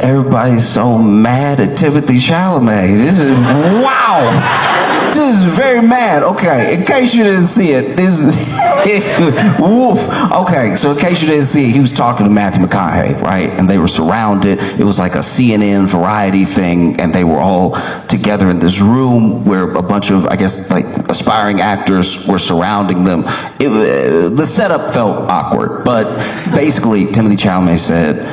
everybody's so mad at Timothée Chalamet. This is, wow. This is very mad. Okay, in case you didn't see it, woof. Okay, so in case you didn't see it, he was talking to Matthew McConaughey, right? And they were surrounded. It was like a CNN variety thing, and they were all together in this room where a bunch of, I guess, like aspiring actors were surrounding them. The setup felt awkward, but basically, Timothée Chalamet said,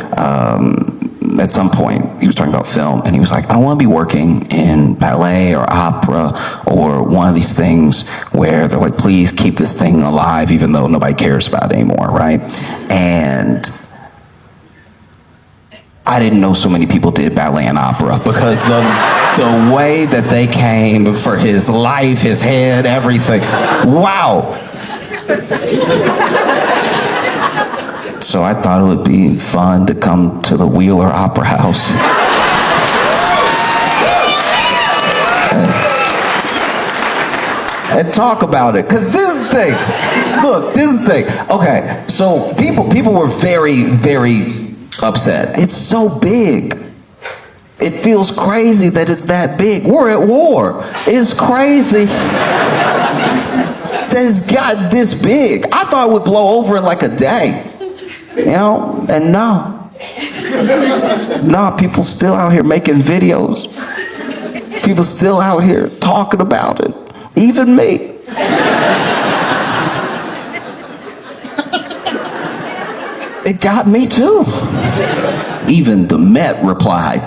at some point, he was talking about film, and he was like, I don't want to be working in ballet or opera or one of these things where they're like, please keep this thing alive even though nobody cares about it anymore, right? And I didn't know so many people did ballet and opera because the way that they came for his life, his head, everything, wow. So I thought it would be fun to come to the Wheeler Opera House. And talk about it. Because this is the thing. Look, this is the thing. Okay, so people were very, very upset. It's so big. It feels crazy that it's that big. We're at war. It's crazy that it's got this big. I thought it would blow over in like a day. You know, and no, people still out here making videos. People still out here talking about it. Even me. It got me too. Even the Met replied.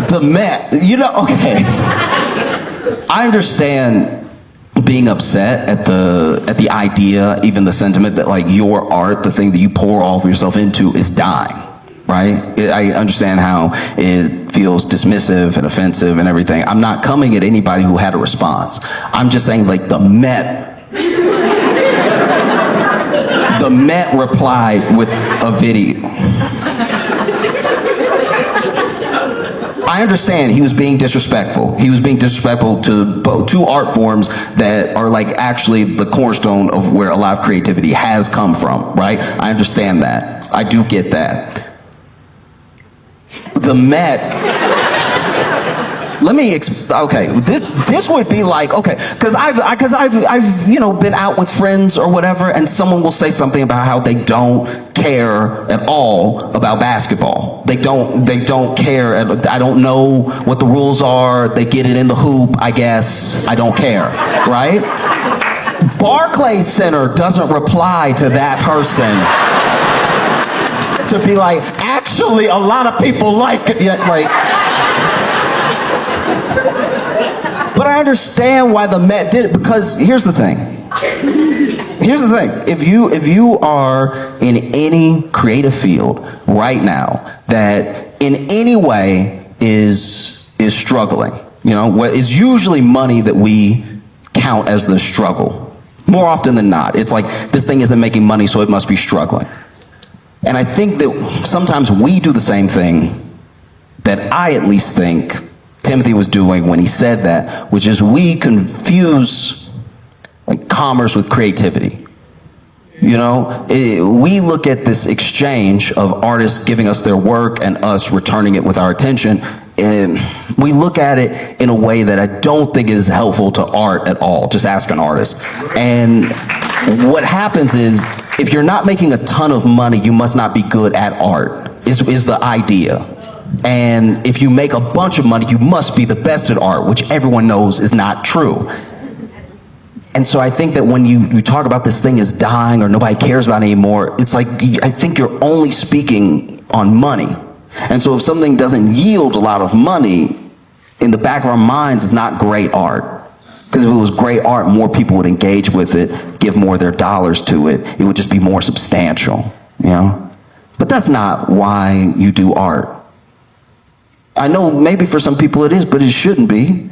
The Met, you know, okay. I understand being upset at the idea, even the sentiment that like your art, the thing that you pour all of yourself into, is dying, right? I understand how it feels dismissive and offensive and everything. I'm not coming at anybody who had a response. I'm just saying like the Met replied with a video. I understand he was being disrespectful. He was being disrespectful to two art forms that are like actually the cornerstone of where a lot of creativity has come from, right? I understand that. I do get that. The Met, okay, this would be like, okay, because I've you know, been out with friends or whatever, and someone will say something about how they don't care at all about basketball. They don't care. I don't know what the rules are. They get it in the hoop, I guess. I don't care, right? Barclays Center doesn't reply to that person to be like, actually, a lot of people like it. Yeah, like. But I understand why the Met did it, because here's the thing. Here's the thing. If you are in any creative field right now that in any way is struggling, you know, it's usually money that we count as the struggle. More often than not, it's like this thing isn't making money, so it must be struggling. And I think that sometimes we do the same thing that I at least think Timothy was doing when he said that, which is we confuse like commerce with creativity. You know, we look at this exchange of artists giving us their work and us returning it with our attention, and we look at it in a way that I don't think is helpful to art at all. Just ask an artist. And what happens is, if you're not making a ton of money, you must not be good at art, is the idea. And if you make a bunch of money, you must be the best at art, which everyone knows is not true. And so I think that when you talk about this thing is dying or nobody cares about it anymore, it's like, I think you're only speaking on money. And so if something doesn't yield a lot of money, in the back of our minds, it's not great art. Because if it was great art, more people would engage with it, give more of their dollars to it. It would just be more substantial, you know? But that's not why you do art. I know maybe for some people it is, but it shouldn't be.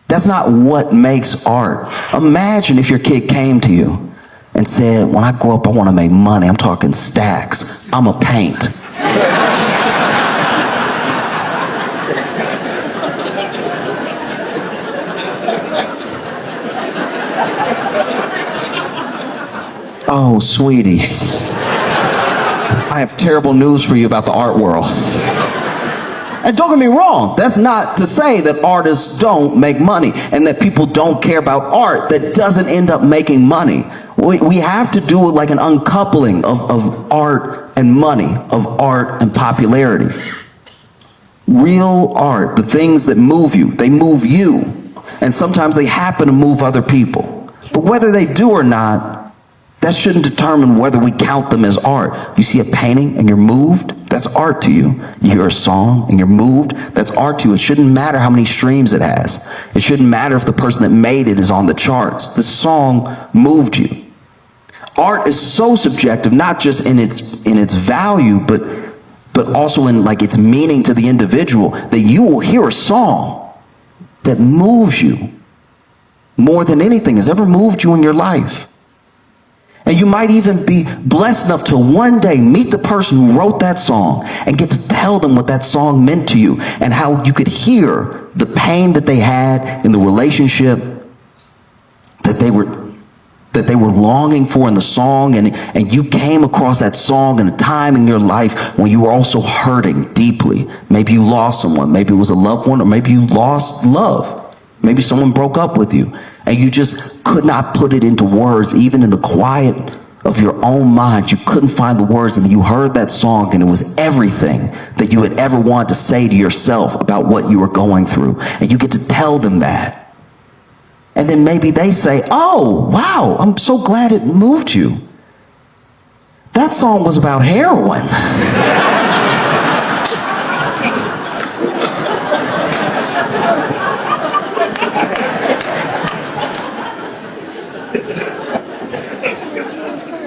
That's not what makes art. Imagine if your kid came to you and said, when I grow up, I want to make money. I'm talking stacks. I'm a paint. Oh, sweetie. I have terrible news for you about the art world. And don't get me wrong, that's not to say that artists don't make money and that people don't care about art that doesn't end up making money. We have to do like an uncoupling of art and money, of art and popularity. Real art, the things that move you, they move you. And sometimes they happen to move other people. But whether they do or not, that shouldn't determine whether we count them as art. You see a painting and you're moved, that's art to you. You hear a song and you're moved, that's art to you. It shouldn't matter how many streams it has. It shouldn't matter if the person that made it is on the charts. The song moved you. Art is so subjective, not just in its value, but also in like its meaning to the individual, that you will hear a song that moves you more than anything has ever moved you in your life. And you might even be blessed enough to one day meet the person who wrote that song and get to tell them what that song meant to you and how you could hear the pain that they had in the relationship that they were longing for in the song, and you came across that song in a time in your life when you were also hurting deeply. Maybe you lost someone, maybe it was a loved one, or maybe you lost love. Maybe someone broke up with you and you just could not put it into words, even in the quiet of your own mind. You couldn't find the words, and then you heard that song and it was everything that you had ever wanted to say to yourself about what you were going through. And you get to tell them that. And then maybe they say, oh, wow, I'm so glad it moved you. That song was about heroin.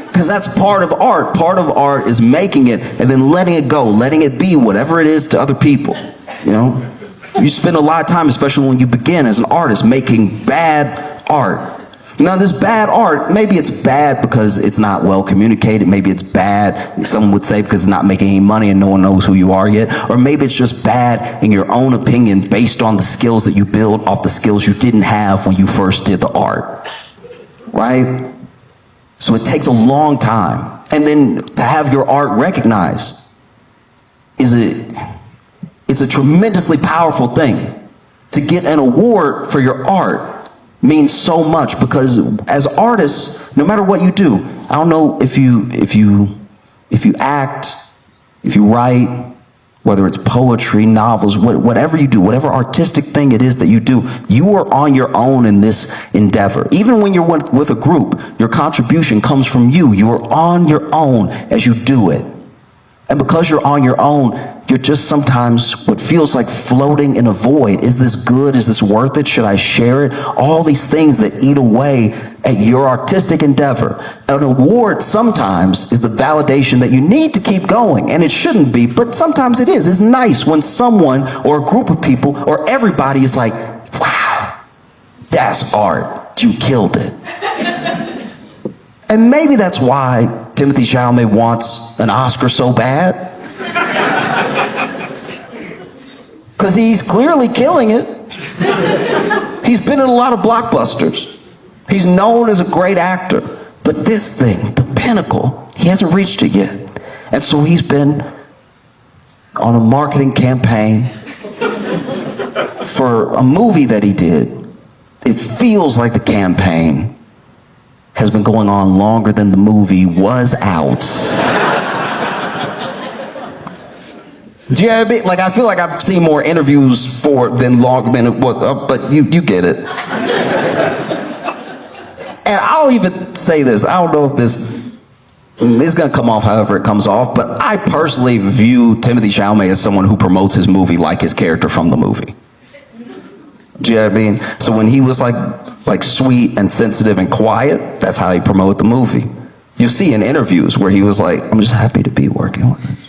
Because that's part of art. Part of art is making it and then letting it go, letting it be whatever it is to other people. You know, you spend a lot of time, especially when you begin as an artist, making bad art. Now, this bad art, maybe it's bad because it's not well communicated. Maybe it's bad, someone would say, because it's not making any money and no one knows who you are yet. Or maybe it's just bad in your own opinion based on the skills that you build off the skills you didn't have when you first did the art. Right? So it takes a long time. And then to have your art recognized is a tremendously powerful thing. To get an award for your art means so much, because as artists, no matter what you do, I don't know if you act, if you write, whether it's poetry, novels, whatever you do, whatever artistic thing it is that you do, you are on your own in this endeavor. Even when you're with a group, your contribution comes from you. You are on your own as you do it. And because you're on your own, you're just sometimes what feels like floating in a void. Is this good? Is this worth it? Should I share it? All these things that eat away at your artistic endeavor. An award sometimes is the validation that you need to keep going, and it shouldn't be, but sometimes it is. It's nice when someone or a group of people or everybody is like, wow, that's art. You killed it. And maybe that's why Timothée Chalamet wants an Oscar so bad. Because he's clearly killing it. He's been in a lot of blockbusters. He's known as a great actor. But this thing, the pinnacle, he hasn't reached it yet. And so he's been on a marketing campaign for a movie that he did. It feels like the campaign has been going on longer than the movie was out. Do you know what I mean? Like, I feel like I've seen more interviews for it than longer than it was, but you get it. And I'll even say this, I don't know if this is gonna come off however it comes off, but I personally view Timothée Chalamet as someone who promotes his movie like his character from the movie. Do you know what I mean? So when he was like sweet and sensitive and quiet, that's how he promoted the movie. You see in interviews where he was like, I'm just happy to be working with it.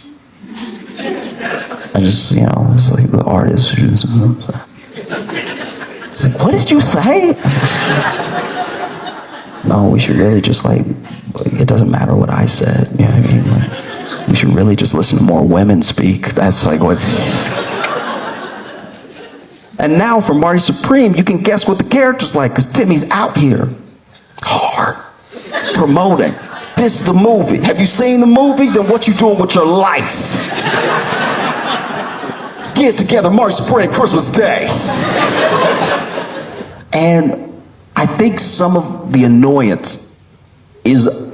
I just, it's like the artist. It's like, what did you say? No, we should really just like, it doesn't matter what I said. You know what I mean? Like, we should really just listen to more women speak. That's like what. And now for Marty Supreme, you can guess what the character's like, because Timmy's out here hard, promoting, this is the movie. Have you seen the movie? Then what you doing with your life? Get together March, Spring, Christmas Day. And I think some of the annoyance is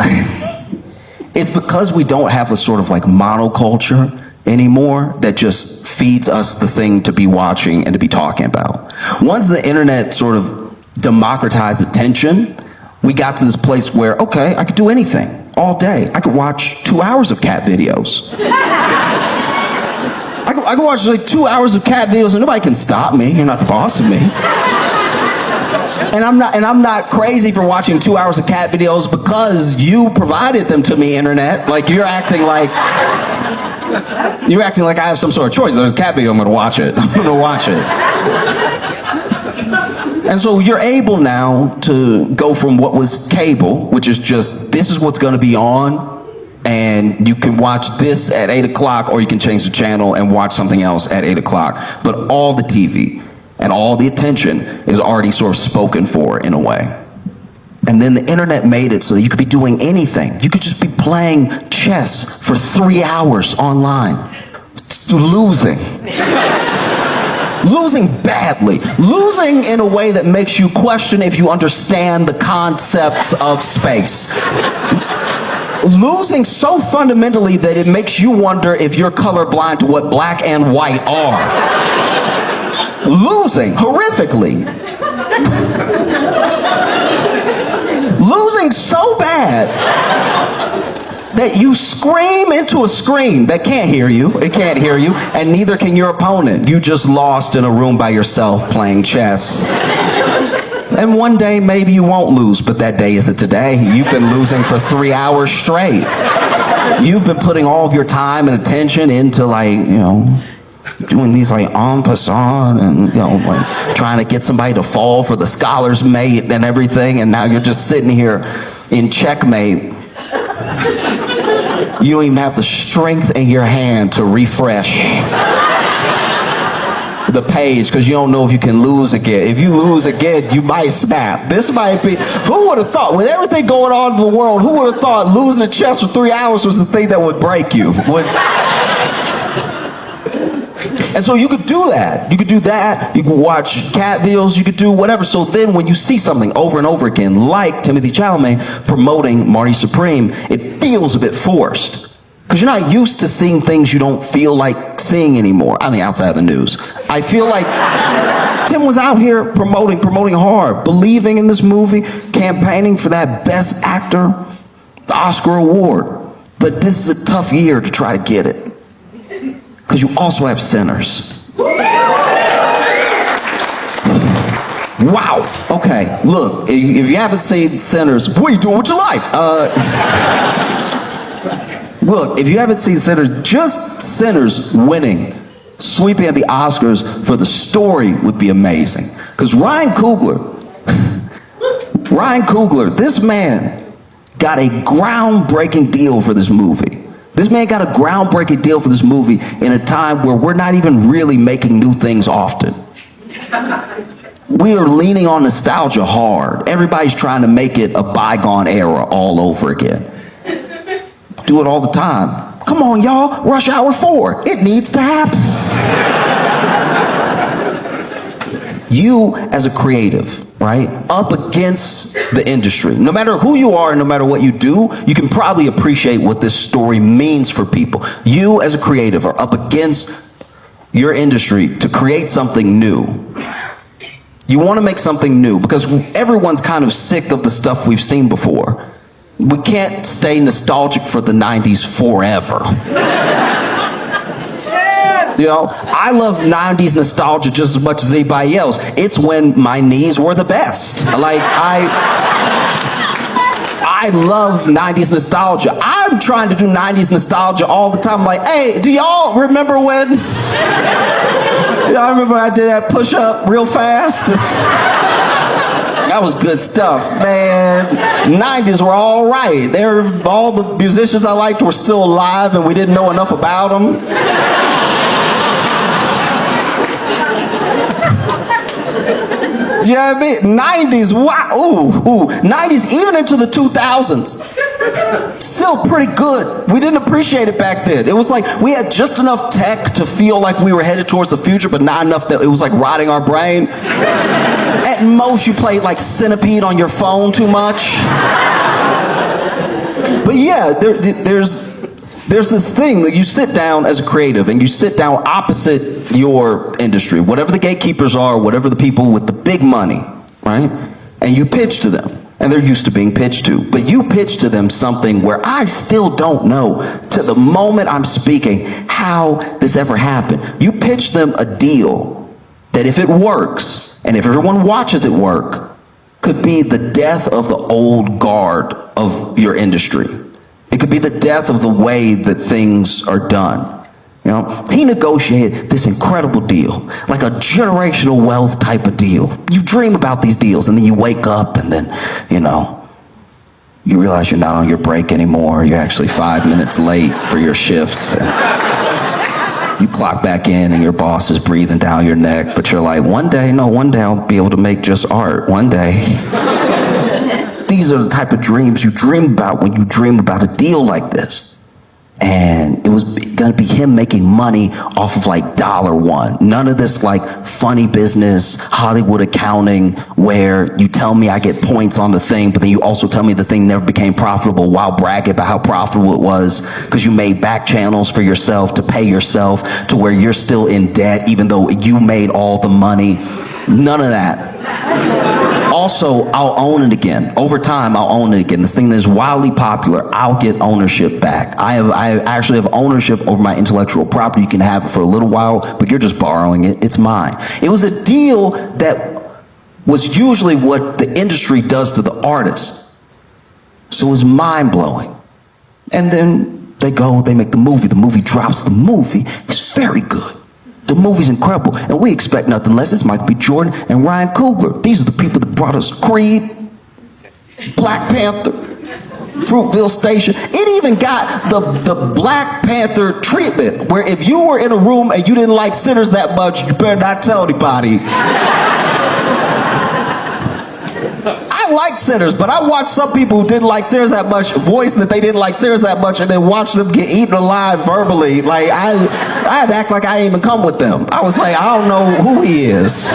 it's because we don't have a sort of like monoculture anymore that just feeds us the thing to be watching and to be talking about. Once the internet sort of democratized attention, we got to this place where, okay, I could do anything all day. I could watch 2 hours of cat videos. I could watch like 2 hours of cat videos and nobody can stop me. You're not the boss of me. And I'm not crazy for watching 2 hours of cat videos because you provided them to me, internet. Like you're acting like I have some sort of choice. There's a cat video, I'm gonna watch it. I'm gonna watch it. And so you're able now to go from what was cable, which is just, this is what's gonna be on, and you can watch this at 8 o'clock, or you can change the channel and watch something else at 8 o'clock. But all the TV and all the attention is already sort of spoken for in a way. And then the internet made it so you could be doing anything. You could just be playing chess for 3 hours online, losing. Losing badly. Losing in a way that makes you question if you understand the concepts of space. Losing so fundamentally that it makes you wonder if you're colorblind to what black and white are. Losing horrifically. Losing so bad that you scream into a screen that can't hear you. It can't hear you, and neither can your opponent. You just lost in a room by yourself playing chess. And one day maybe you won't lose, but that day isn't today. You've been losing for 3 hours straight. You've been putting all of your time and attention into, like, you know, doing these like en passant and, you know, like trying to get somebody to fall for the scholar's mate and everything, and now you're just sitting here in checkmate. You don't even have the strength in your hand to refresh the page because you don't know if you can lose again. If you lose again, you might snap. This might be, who would have thought, with everything going on in the world, who would have thought losing a chess for 3 hours was the thing that would break you? And so you could do that. You could do that. You could watch cat videos. You could do whatever. So then when you see something over and over again, like Timothy Chalamet promoting Marty Supreme, it feels a bit forced. Because you're not used to seeing things you don't feel like seeing anymore. I mean, outside of the news. I feel like Tim was out here promoting hard, believing in this movie, campaigning for that Best Actor Oscar award. But this is a tough year to try to get it. Because you also have sinners. Wow. Okay, look, if you haven't seen Sinners, what are you doing with your life? Look, if you haven't seen Sinners, just Sinners winning, sweeping at the Oscars for the story would be amazing. Because Ryan Coogler, this man got a groundbreaking deal for this movie. This man got a groundbreaking deal for this movie in a time where we're not even really making new things often. We are leaning on nostalgia hard. Everybody's trying to make it a bygone era all over again. Do it all the time. Come on, y'all, Rush Hour 4. It needs to happen. You as a creative, right, up against the industry. No matter who you are, no matter what you do, you can probably appreciate what this story means for people. You as a creative are up against your industry to create something new. You want to make something new because everyone's kind of sick of the stuff we've seen before. We can't stay nostalgic for the 90s forever. You know, I love 90s nostalgia just as much as anybody else. It's when my knees were the best. Like, I love 90s nostalgia. I'm trying to do 90s nostalgia all the time. Like, hey, do y'all remember when? Y'all remember I did that push-up real fast? That was good stuff, man. 90s were all right. All the musicians I liked were still alive and we didn't know enough about them. You know what I mean? 90s, wow, ooh, 90s, even into the 2000s. Still pretty good. We didn't appreciate it back then. It was like we had just enough tech to feel like we were headed towards the future, but not enough that it was like rotting our brain. At most, you played like Centipede on your phone too much. But yeah, there's this thing that you sit down as a creative and you sit down opposite your industry, whatever the gatekeepers are, whatever the people with the big money, right? And you pitch to them. And they're used to being pitched to. But you pitch to them something where I still don't know to the moment I'm speaking how this ever happened. You pitch them a deal that if it works, and if everyone watches it work, could be the death of the old guard of your industry. It could be the death of the way that things are done. You know, he negotiated this incredible deal, like a generational wealth type of deal. You dream about these deals, and then you wake up, and then, you know, you realize you're not on your break anymore. You're actually 5 minutes late for your shifts. And you clock back in, and your boss is breathing down your neck, but you're like, one day I'll be able to make just art. One day. These are the type of dreams you dream about when you dream about a deal like this. And it was going to be him making money off of like $1. None of this like funny business, Hollywood accounting, where you tell me I get points on the thing, but then you also tell me the thing never became profitable while bragging about how profitable it was because you made back channels for yourself to pay yourself to where you're still in debt even though you made all the money. None of that. Also, I'll own it again. Over time, I'll own it again. This thing that is wildly popular, I'll get ownership back. I actually have ownership over my intellectual property. You can have it for a little while, but you're just borrowing it. It's mine. It was a deal that was usually what the industry does to the artist. So it was mind-blowing. And then they go, they make the movie. The movie drops. The movie is very good. The movie's incredible, and we expect nothing less. It's Michael B. Jordan and Ryan Coogler. These are the people that brought us Creed, Black Panther, Fruitville Station. It even got the Black Panther treatment, where if you were in a room and you didn't like Sinners that much, you better not tell anybody. I like Sinners, but I watched some people who didn't like Sinners that much voice that they didn't like Sinners that much and then watch them get eaten alive verbally. Like, I had to act like I didn't even come with them. I was like, I don't know who he is.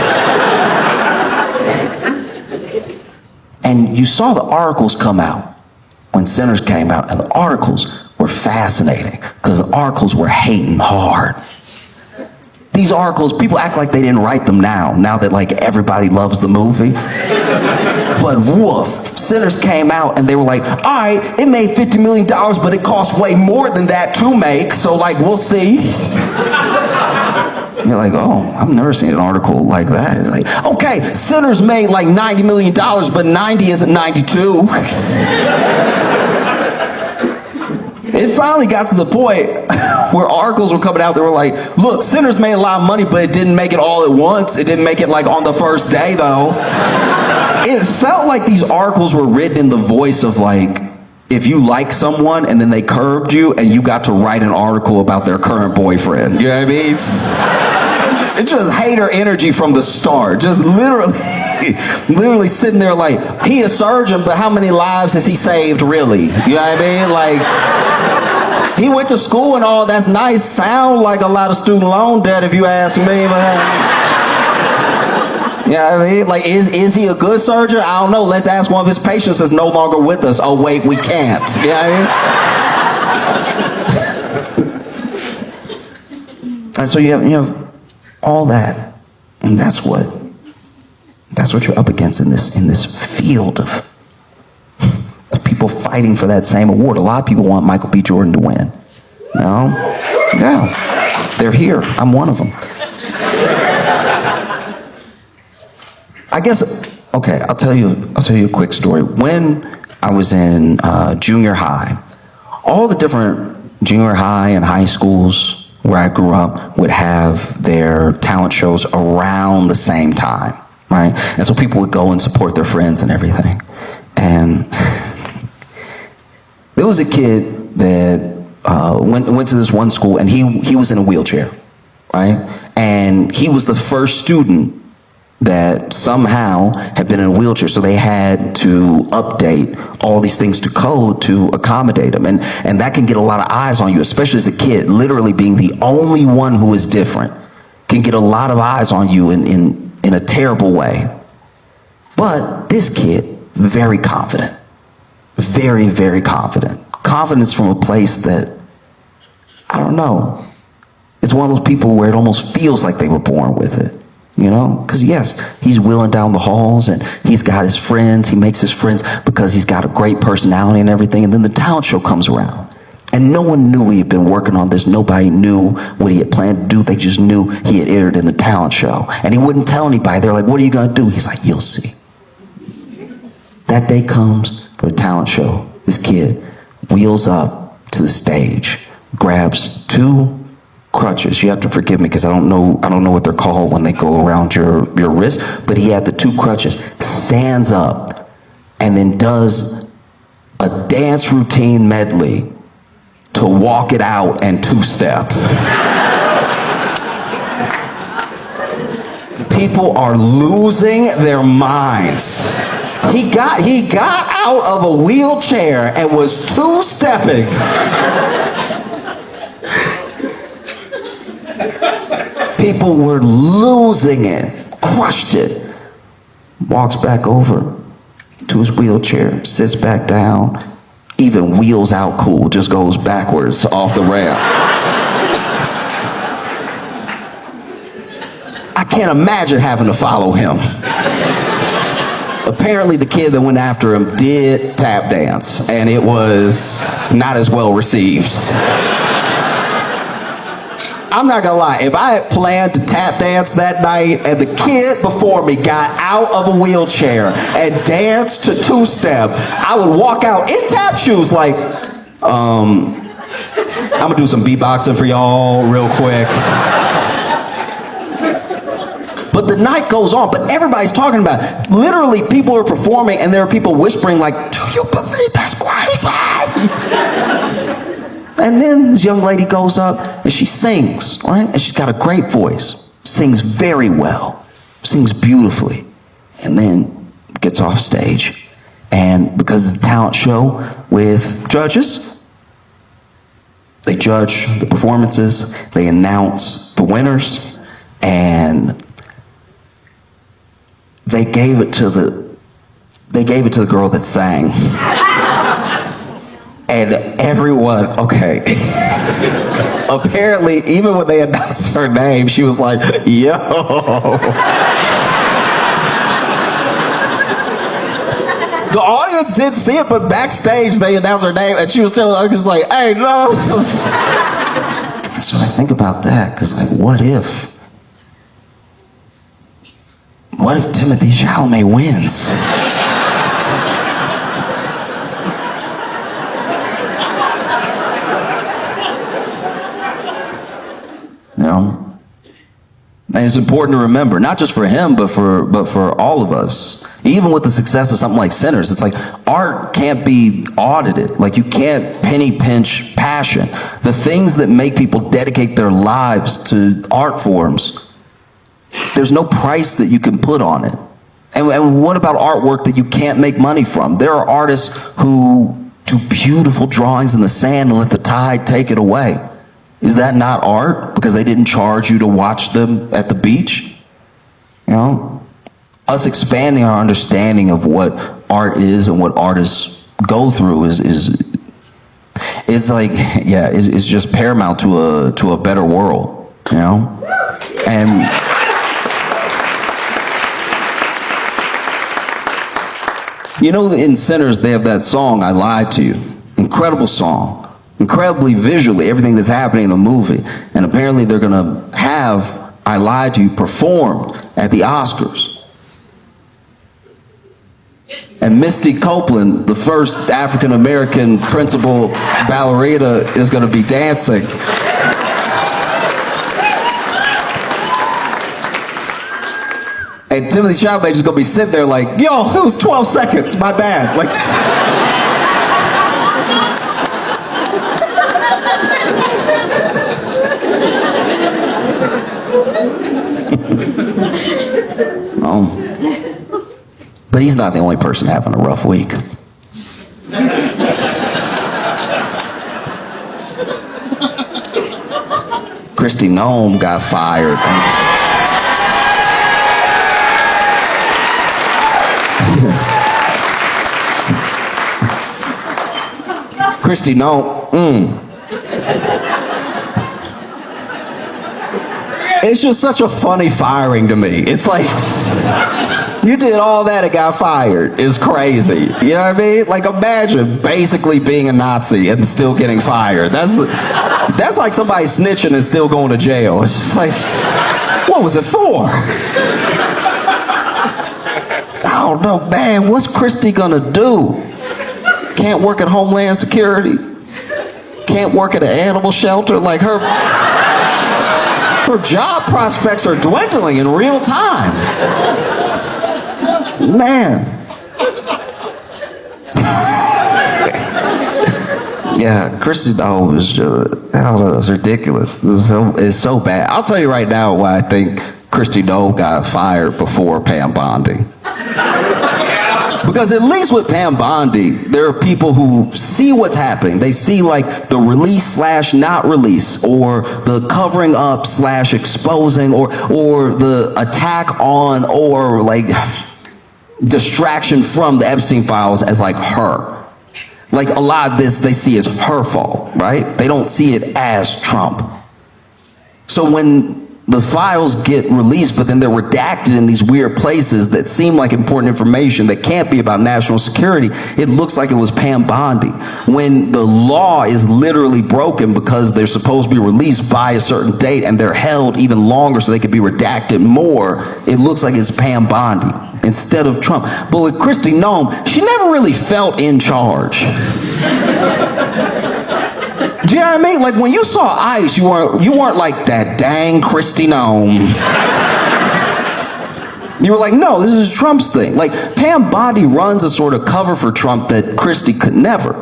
And you saw the articles come out when Sinners came out, and the articles were fascinating because the articles were hating hard. These articles, people act like they didn't write them now that like everybody loves the movie. But woof, Sinners came out and they were like, all right, it made $50 million, but it cost way more than that to make, so like, we'll see. You're like, oh, I've never seen an article like that. Like, okay, Sinners made like $90 million, but 90 isn't 92. It finally got to the point where articles were coming out that were like, look, Sinners made a lot of money, but it didn't make it all at once. It didn't make it like on the first day, though. It felt like these articles were written in the voice of like, if you like someone and then they curbed you and you got to write an article about their current boyfriend. You know what I mean? It's just hater energy from the start. Just literally sitting there like, he a surgeon, but how many lives has he saved really? You know what I mean? Like, he went to school and all, that's nice. Sound like a lot of student loan debt if you ask me, man. You know what I mean? Like, is he a good surgeon? I don't know. Let's ask one of his patients that's no longer with us. Oh, wait, we can't. You know what I mean? And so you have all that. And that's what you're up against in this field of people fighting for that same award. A lot of people want Michael B. Jordan to win. No? Yeah. They're here. I'm one of them. I guess, okay, I'll tell you a quick story. When I was in junior high, all the different junior high and high schools where I grew up would have their talent shows around the same time, right? And so people would go and support their friends and everything. And there was a kid that went to this one school, and he was in a wheelchair, right? And he was the first student that somehow had been in a wheelchair, so they had to update all these things to code to accommodate them. And that can get a lot of eyes on you, especially as a kid. Literally being the only one who is different can get a lot of eyes on you in a terrible way. But this kid, very confident. Very, very confident. Confidence from a place that, I don't know, it's one of those people where it almost feels like they were born with it. You know, because yes, he's wheeling down the halls and he's got his friends. He makes his friends because he's got a great personality and everything. And then the talent show comes around and no one knew he had been working on this. Nobody knew what he had planned to do. They just knew he had entered in the talent show and he wouldn't tell anybody. They're like, what are you going to do? He's like, you'll see. That day comes for the talent show. This kid wheels up to the stage, grabs two crutches. You have to forgive me because I don't know what they're called when they go around your wrist, but he had the two crutches, stands up, and then does a dance routine medley to Walk It Out and two-step. People are losing their minds. He got out of a wheelchair and was two-stepping. People were losing it, crushed it. Walks back over to his wheelchair, sits back down, even wheels out cool, just goes backwards off the ramp. I can't imagine having to follow him. Apparently the kid that went after him did tap dance, and it was not as well received. I'm not gonna lie, if I had planned to tap dance that night and the kid before me got out of a wheelchair and danced to two-step, I would walk out in tap shoes like, I'm gonna do some beatboxing for y'all real quick. But the night goes on, but everybody's talking about it. Literally, people are performing and there are people whispering like, do you believe that's crazy? And then this young lady goes up and she sings, right? And she's got a great voice, sings very well, sings beautifully, and then gets off stage. And because it's a talent show with judges, they judge the performances, they announce the winners, and they gave it to the girl that sang. And everyone, okay. Apparently, even when they announced her name, she was like, yo. The audience didn't see it, but backstage they announced her name and she was telling us, just like, hey, no. So I think about that, because like, what if Timothée Chalamet wins? You know? And it's important to remember, not just for him, but for all of us. Even with the success of something like Sinners, it's like art can't be audited. Like you can't penny pinch passion. The things that make people dedicate their lives to art forms, there's no price that you can put on it. And what about artwork that you can't make money from? There are artists who do beautiful drawings in the sand and let the tide take it away. Is that not art? Because they didn't charge you to watch them at the beach? You know? Us expanding our understanding of what art is and what artists go through is like, yeah, it's just paramount to a better world, you know? And you know, in Sinners, they have that song, I Lied to You. Incredible song. Incredibly visually, everything that's happening in the movie. And apparently they're going to have I Lied to You performed at the Oscars. And Misty Copeland, the first African-American principal ballerina, is going to be dancing. And Timothée Chalamet is going to be sitting there like, yo, it was 12 seconds, my bad. Like, He's not the only person having a rough week. Kristi Noem got fired. Kristi Noem, It's just such a funny firing to me. It's like, you did all that and got fired. It's crazy. You know what I mean? Like, imagine basically being a Nazi and still getting fired. That's like somebody snitching and still going to jail. It's like, what was it for? I don't know, man. What's Kristi gonna do? Can't work at Homeland Security? Can't work at an animal shelter? Like, her job prospects are dwindling in real time. Man. Yeah, Kristi Noem is just, I don't know, it's ridiculous. It's so bad. I'll tell you right now why I think Kristi Noem got fired before Pam Bondi. Because at least with Pam Bondi, there are people who see what's happening. They see like the release / not release, or the covering up / exposing, or the attack on, or like distraction from the Epstein files as like her. Like, a lot of this they see as her fault, right? They don't see it as Trump. So when the files get released, but then they're redacted in these weird places that seem like important information that can't be about national security, it looks like it was Pam Bondi. When the law is literally broken because they're supposed to be released by a certain date and they're held even longer so they can be redacted more, it looks like it's Pam Bondi instead of Trump. But with Kristi Noem, she never really felt in charge. Do you know what I mean? Like, when you saw ICE, you weren't like, that dang Kristi Noem. You were like, no, this is Trump's thing. Like, Pam Bondi runs a sort of cover for Trump that Kristi could never.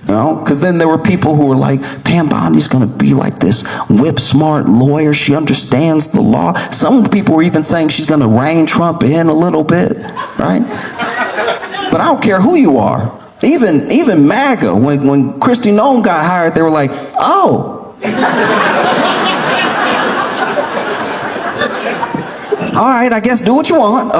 You know? Because then there were people who were like, Pam Bondi's going to be like this whip-smart lawyer. She understands the law. Some people were even saying she's going to rein Trump in a little bit, right? But I don't care who you are. Even MAGA, when Kristi Noem got hired, they were like, oh. All right, I guess do what you want.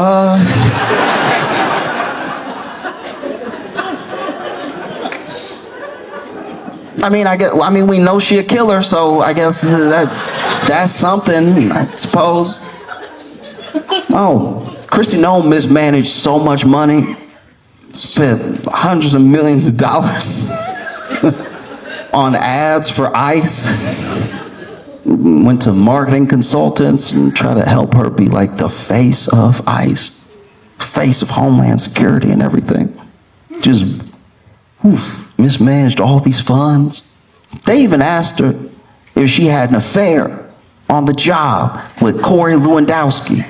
I mean, we know she a killer, so I guess that's something, I suppose. Oh, Kristi Noem mismanaged so much money. Spent hundreds of millions of dollars on ads for ICE. Went to marketing consultants and tried to help her be like the face of ICE, face of Homeland Security and everything. Just mismanaged all these funds. They even asked her if she had an affair on the job with Corey Lewandowski.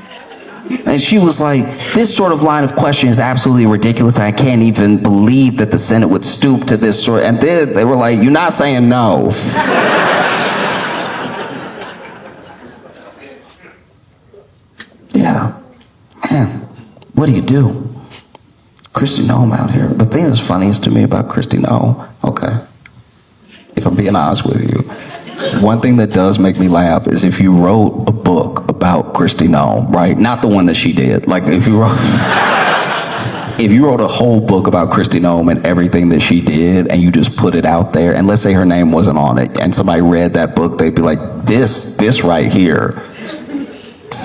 And she was like, this sort of line of question is absolutely ridiculous. I can't even believe that the Senate would stoop to this sort. And then they were like, you're not saying no. Yeah. Man, what do you do? Kristi Noem out here. The thing that's funniest to me about Kristi Noem, okay, if I'm being honest with you, one thing that does make me laugh is if you wrote a book about Kristi Noem, right? Not the one that she did. Like, if you wrote a whole book about Kristi Noem and everything that she did, and you just put it out there, and let's say her name wasn't on it, and somebody read that book, they'd be like, this right here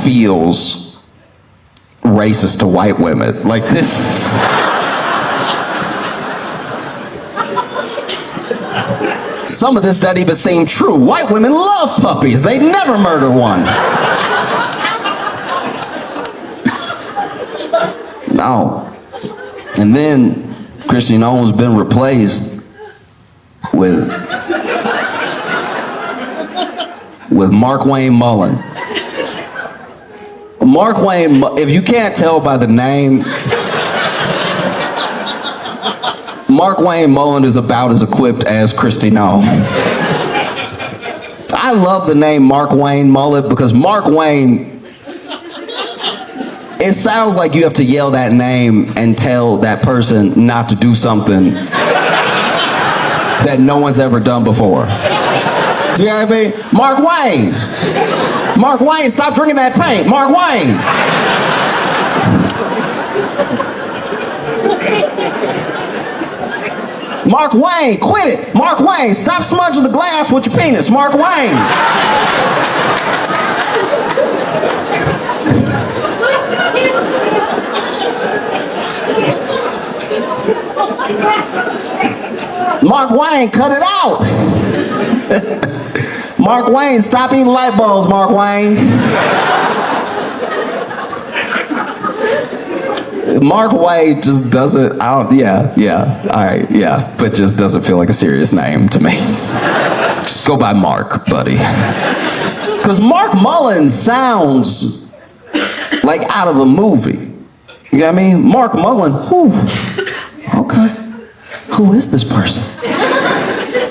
feels racist to white women. Like, this. Some of this doesn't even seem true. White women love puppies. They never murder one. No. And then Kristi Noem's been replaced with Mark Wayne Mullen. Mark Wayne, if you can't tell by the name, Mark Wayne Mullen is about as equipped as Kristi Noem. I love the name Mark Wayne Mullen because Mark Wayne It sounds like you have to yell that name and tell that person not to do something that no one's ever done before. Do you know what I mean? Mark Wayne. Mark Wayne, stop drinking that paint. Mark Wayne. Mark Wayne, quit it. Mark Wayne, stop smudging the glass with your penis. Mark Wayne. Mark Wayne, cut it out. Mark Wayne, stop eating light bulbs, Mark Wayne. Mark Wayne just doesn't, all right, but just doesn't feel like a serious name to me. Just go by Mark, buddy. Because Mark Mullen sounds like out of a movie. You know what I mean? Mark Mullen, okay. Who is this person?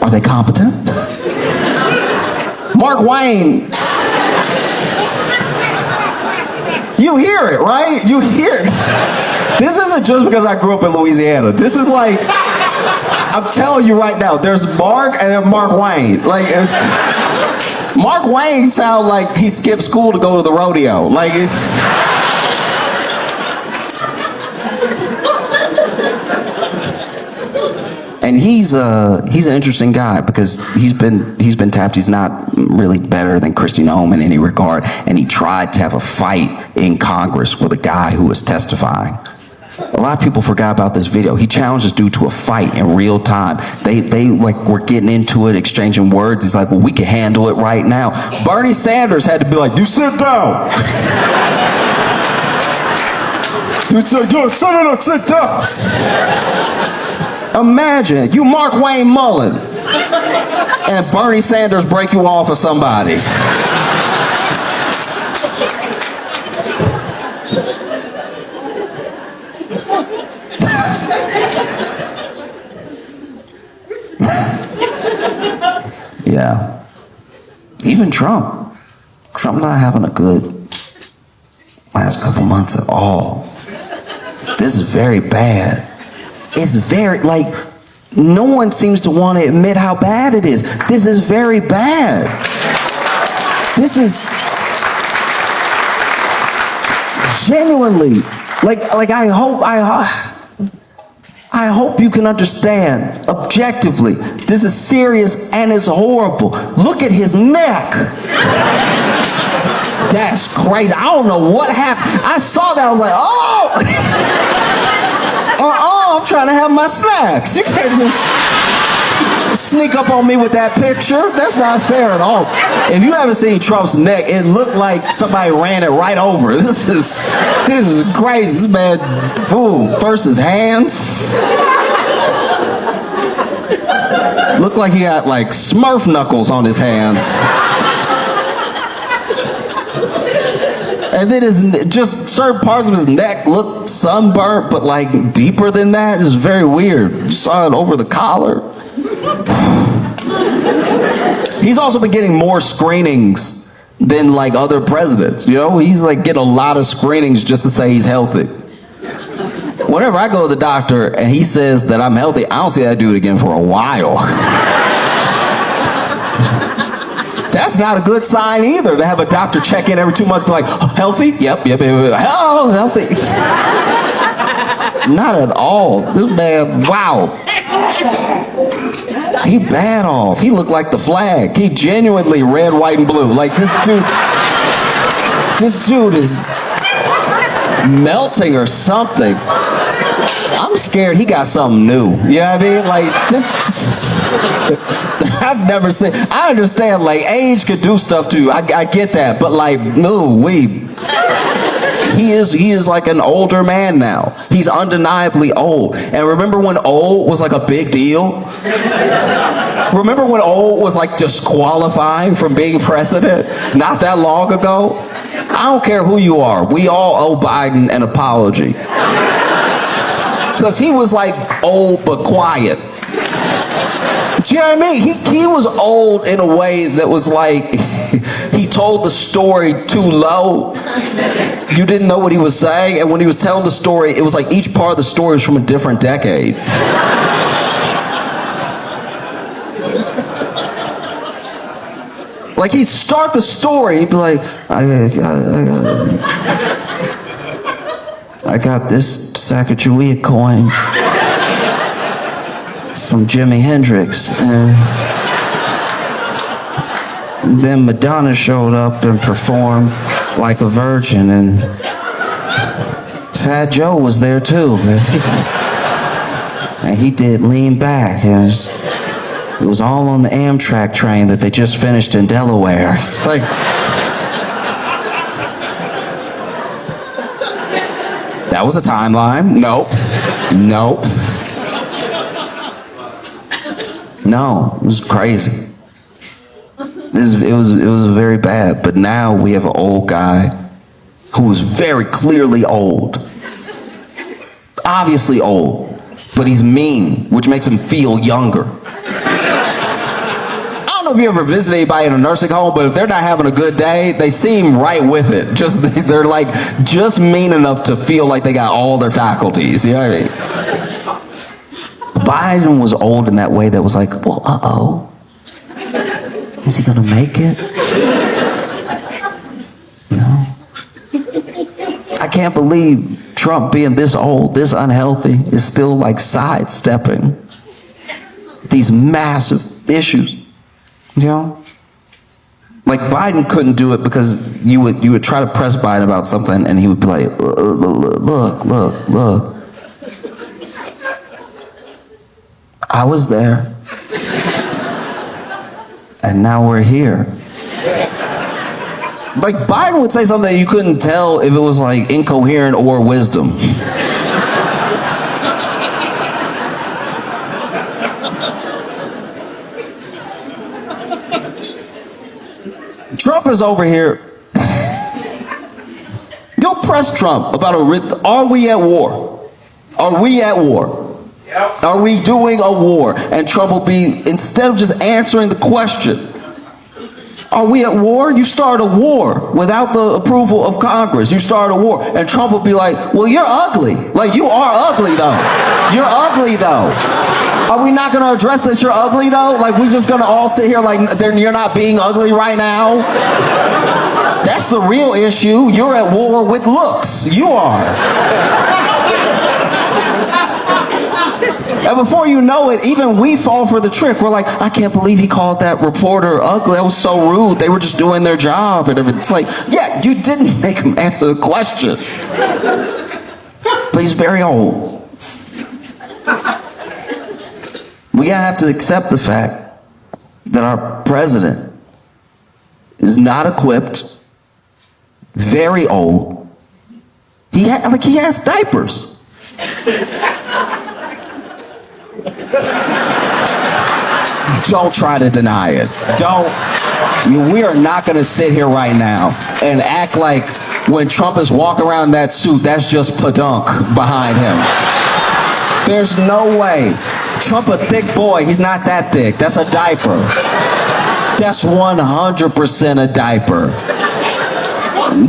Are they competent? Mark Wayne. You hear it, right? You hear it. This isn't just because I grew up in Louisiana. This is like, I'm telling you right now, there's Mark and then Mark Wayne. Like, Mark Wayne sounds like he skipped school to go to the rodeo. Like, it's... And he's an interesting guy because he's been tapped. He's not really better than Kristi Noem in any regard, and he tried to have a fight in Congress with a guy who was testifying. A lot of people forgot about this video. He challenged this dude to a fight in real time. They like were getting into it, exchanging words. He's like, well, we can handle it right now. Bernie Sanders had to be like, you sit down. You sit down, sit down. Imagine, you Mark Wayne Mullen, and Bernie Sanders break you off of somebody. Yeah. Even Trump not having a good last couple months at all. This is very bad. It's very, like, no one seems to want to admit how bad it is. This is very bad. This is genuinely, like I hope you can understand objectively. This is serious and it's horrible. Look at his neck. That's crazy. I don't know what happened. I saw that. I was like, oh. I'm trying to have my snacks. You can't just sneak up on me with that picture. That's not fair at all. If you haven't seen Trump's neck, it looked like somebody ran it right over. This is crazy. This man, first his hands. Looked like he got like Smurf knuckles on his hands. And then just certain parts of his neck looked sunburnt, but like deeper than that. It's very weird. You saw it over the collar. He's also been getting more screenings than like other presidents. You know, he's like getting a lot of screenings just to say he's healthy. Whenever I go to the doctor and he says that I'm healthy, I don't see that dude again for a while. That's not a good sign either, to have a doctor check in every 2 months, be like, healthy? Yep. Oh, healthy. Not at all. This man, wow. He bad off. He looked like the flag. He genuinely red, white, and blue. Like this dude is melting or something. I'm scared he got something new. You know what I mean? Like, I've never seen, I understand, like, age could do stuff to you. I get that. But, like, no, he is like an older man now. He's undeniably old. And remember when old was like a big deal? Remember when old was like disqualifying from being president not that long ago? I don't care who you are. We all owe Biden an apology. Because he was like old but quiet. Do you know what I mean? He was old in a way that was like, he told the story too low. You didn't know what he was saying, and when he was telling the story, it was like each part of the story was from a different decade. Like he'd start the story, he'd be like, I got this Sacagawea coin from Jimi Hendrix, and then Madonna showed up and performed like a virgin, and Fat Joe was there too, and he did Lean Back. It was all on the Amtrak train that they just finished in Delaware. It's like, that was a timeline. Nope. No, it was crazy. It was very bad. But now we have an old guy who is very clearly old. Obviously old, but he's mean, which makes him feel younger. I don't know if you ever visit anybody in a nursing home, but if they're not having a good day, they seem right with it. They're like just mean enough to feel like they got all their faculties. You know what I mean? Biden was old in that way that was like, well, is he gonna make it? No. I can't believe Trump being this old, this unhealthy, is still like sidestepping these massive issues. You know? Like Biden couldn't do it because you would try to press Biden about something and he would be like, look. I was there. And now we're here. Like Biden would say something that you couldn't tell if it was like incoherent or wisdom. Trump is over here. You'll press Trump about are we at war? Are we at war? Yep. Are we doing a war? And Trump will be, instead of just answering the question, are we at war? You start a war without the approval of Congress. You start a war. And Trump will be like, well, you're ugly. Like, you are ugly, though. You're ugly, though. Are we not going to address that you're ugly, though? Like, we just going to all sit here like you're not being ugly right now? That's the real issue. You're at war with looks. You are. And before you know it, even we fall for the trick. We're like, I can't believe he called that reporter ugly. That was so rude. They were just doing their job. And it's like, yeah, you didn't make him answer the question. But he's very old. We have to accept the fact that our president is not equipped, very old. He has diapers. Don't try to deny it. We are not going to sit here right now and act like when Trump is walking around in that suit, that's just padunk behind him. There's no way. Trump a thick boy. He's not that thick. That's a diaper. That's 100% a diaper.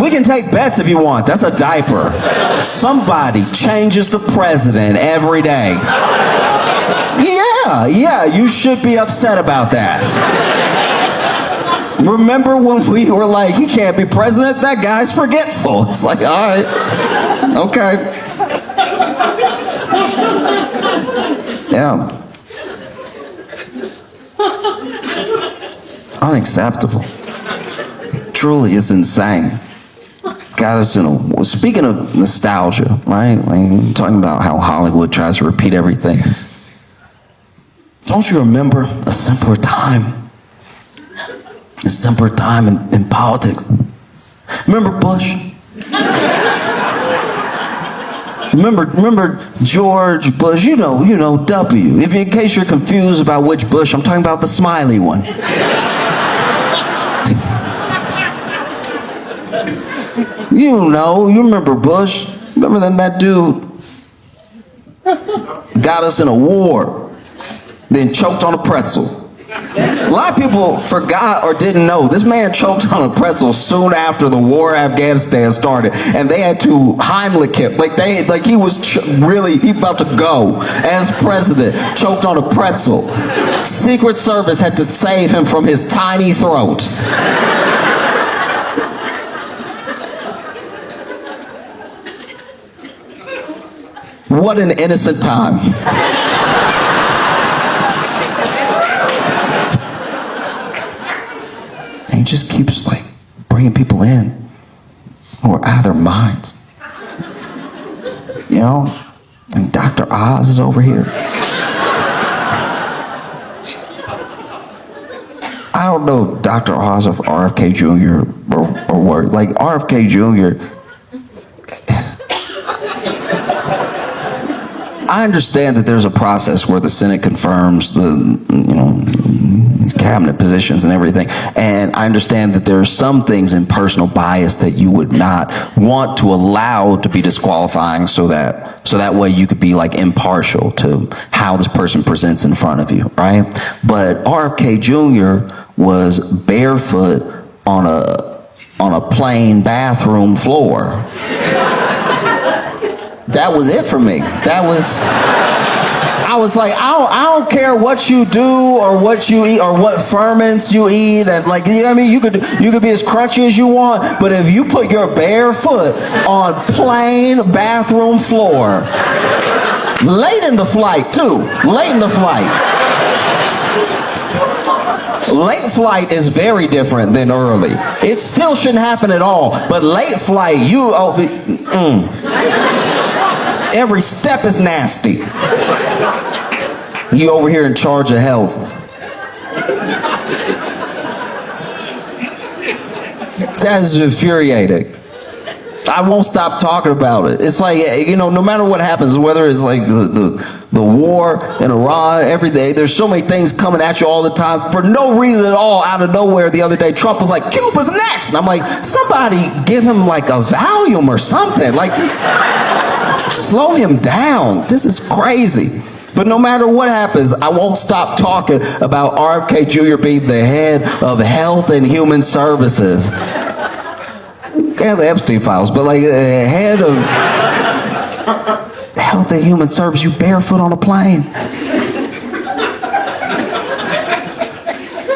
We can take bets if you want. That's a diaper. Somebody changes the president every day. Yeah, you should be upset about that. Remember when we were like, he can't be president? That guy's forgetful. It's like, all right, okay. Yeah. Unacceptable. Truly, it's insane. Got us in a... Speaking of nostalgia, right? Like, talking about how Hollywood tries to repeat everything. Don't you remember a simpler time? A simpler time in politics. Remember Bush? Remember George Bush? You know W. In case you're confused about which Bush, I'm talking about the smiley one. You remember Bush? Remember that dude got us in a war, then choked on a pretzel. A lot of people forgot or didn't know this man choked on a pretzel soon after the war in Afghanistan started, and they had to Heimlich him. He was really about to go as president, choked on a pretzel. Secret Service had to save him from his tiny throat. What an innocent time. He just keeps bringing people in who are out of their minds. You know? And Dr. Oz is over here. I don't know if Dr. Oz or RFK Jr. or what. RFK Jr. I understand that there's a process where the Senate confirms these cabinet positions and everything. And I understand that there are some things in personal bias that you would not want to allow to be disqualifying so that way you could be impartial to how this person presents in front of you, right? But RFK Jr. was barefoot on a plain bathroom floor. That was it for me. I was like, I don't care what you do or what you eat or what ferments you eat, and you could be as crunchy as you want, but if you put your bare foot on plain bathroom floor, late in the flight too, late flight is very different than early. It still shouldn't happen at all, but late flight, every step is nasty. You over here in charge of health. That is infuriating. I won't stop talking about it. It's no matter what happens, whether it's the war in Iran, every day, there's so many things coming at you all the time for no reason at all, out of nowhere. The other day, Trump was like, Cuba's next. And I'm like, somebody give him a Valium or something. Slow him down. This is crazy. But no matter what happens, I won't stop talking about RFK Jr. being the head of Health and Human Services. Yeah, the Epstein files, but the head of Health and Human Services, you barefoot on a plane.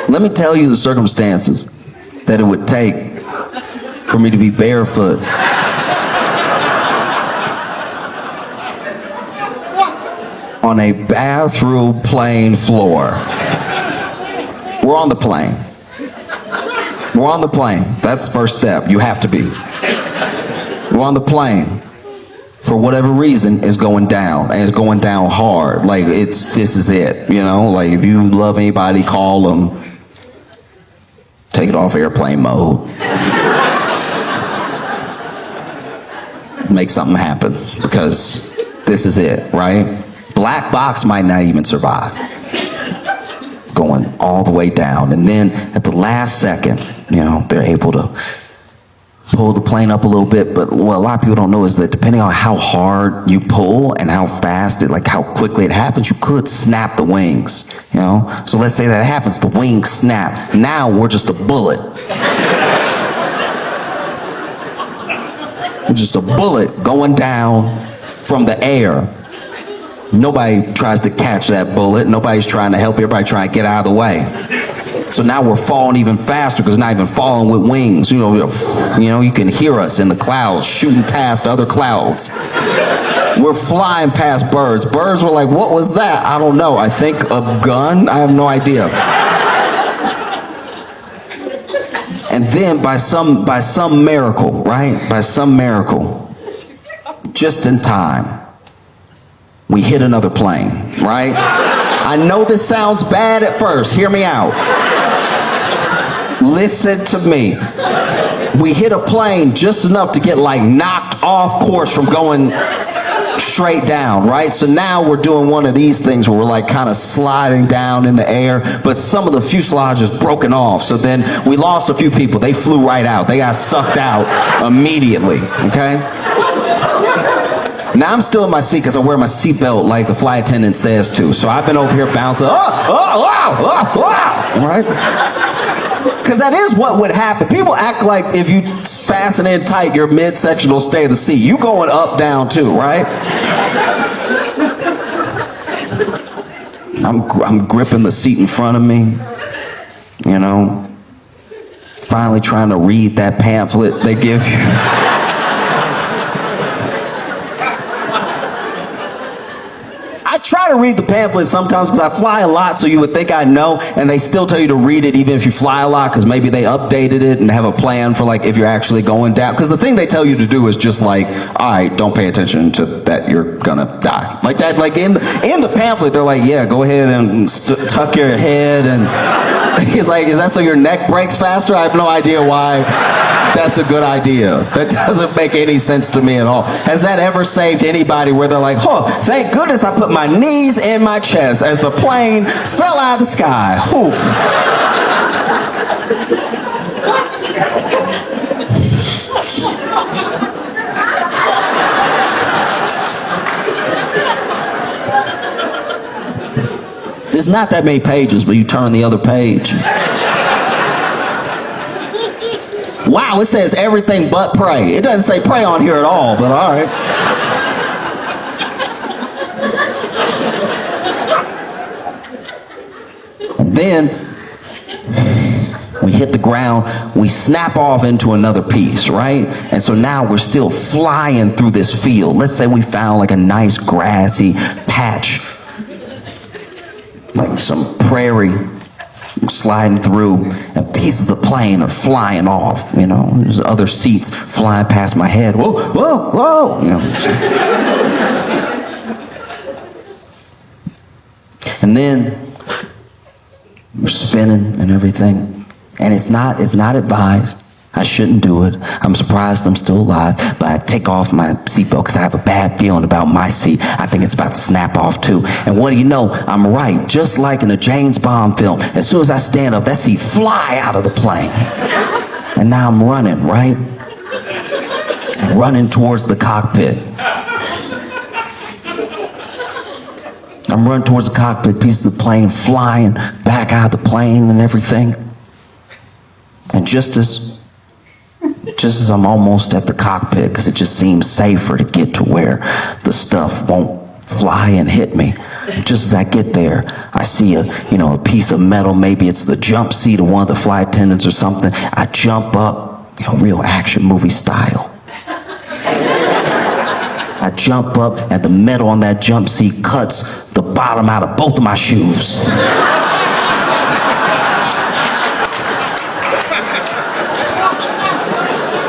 Let me tell you the circumstances that it would take for me to be barefoot. On a bathroom plane floor. We're on the plane. We're on the plane. That's the first step. You have to be. We're on the plane. For whatever reason, it's going down. And it's going down hard. This is it. If you love anybody, call them. Take it off airplane mode. Make something happen. Because this is it, right? Black box might not even survive. Going all the way down. And then at the last second, they're able to pull the plane up a little bit. But what a lot of people don't know is that depending on how hard you pull and how fast how quickly it happens, you could snap the wings, So let's say that happens, the wings snap. Now we're just a bullet. We're just a bullet going down from the air. Nobody tries to catch that bullet. Nobody's trying to help. Everybody trying to get out of the way. So now we're falling even faster because not even falling with wings. You can hear us in the clouds shooting past other clouds. We're flying past birds. Birds were like, what was that? I don't know. I think a gun? I have no idea. And then by some miracle, right? By some miracle, just in time, we hit another plane, right? I know this sounds bad at first. Hear me out. Listen to me. We hit a plane just enough to get knocked off course from going straight down, right? So now we're doing one of these things where we're kind of sliding down in the air, but some of the fuselage is broken off. So then we lost a few people. They flew right out. They got sucked out immediately, okay? Now I'm still in my seat because I wear my seatbelt like the flight attendant says to. So I've been over here bouncing, right? Because that is what would happen. People act like if you fasten in tight, your midsection will stay the seat. You going up, down too, right? I'm gripping the seat in front of me, you know, finally trying to read that pamphlet they give you. I try to read the pamphlet sometimes because I fly a lot, so you would think I know, and they still tell you to read it even if you fly a lot because maybe they updated it and have a plan for like if you're actually going down. Because the thing they tell you to do is just like, all right, don't pay attention to that, you're gonna die. Like that, like in the pamphlet, they're like, yeah, go ahead and tuck your head, and he's like, is that so your neck breaks faster? I have no idea why that's a good idea. That doesn't make any sense to me at all. Has that ever saved anybody where they're like, oh, thank goodness I put my knees in my chest as the plane fell out of the sky. Whew. It's not that many pages, but you turn the other page. Wow, it says everything but pray. It doesn't say pray on here at all, but all right. Then we hit the ground, we snap off into another piece, right? And so now we're still flying through this field. Let's say we found like a nice grassy patch, like some prairie sliding through, and pieces of the plane are flying off, you know. There's other seats flying past my head. Whoa, whoa, whoa, you know. And then we're spinning and everything, and it's not advised. I shouldn't do it. I'm surprised I'm still alive, but I take off my seatbelt because I have a bad feeling about my seat. I think it's about to snap off too. And what do you know? I'm right. Just like in a James Bond film, as soon as I stand up, that seat fly out of the plane. And now I'm running, right? I'm running towards the cockpit. I'm running towards the cockpit, pieces of the plane flying back out of the plane and everything. And just as I'm almost at the cockpit, because it just seems safer to get to where the stuff won't fly and hit me. Just as I get there, I see a piece of metal. Maybe it's the jump seat of one of the flight attendants or something. I jump up, real action movie style. I jump up, and the metal on that jump seat cuts the bottom out of both of my shoes.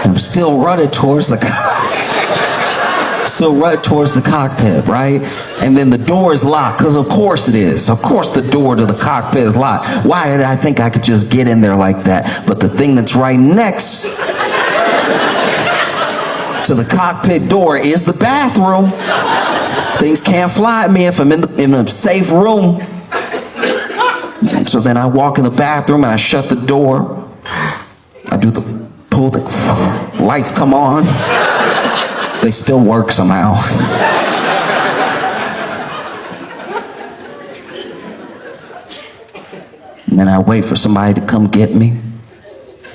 I'm still running towards the cockpit, right? And then the door is locked, because of course it is. Of course the door to the cockpit is locked. Why did I think I could just get in there like that? But the thing that's right next to the cockpit door is the bathroom. Things can't fly at me if I'm in a safe room. And so then I walk in the bathroom and I shut the door. I do the pull, the lights come on. They still work somehow. And then I wait for somebody to come get me,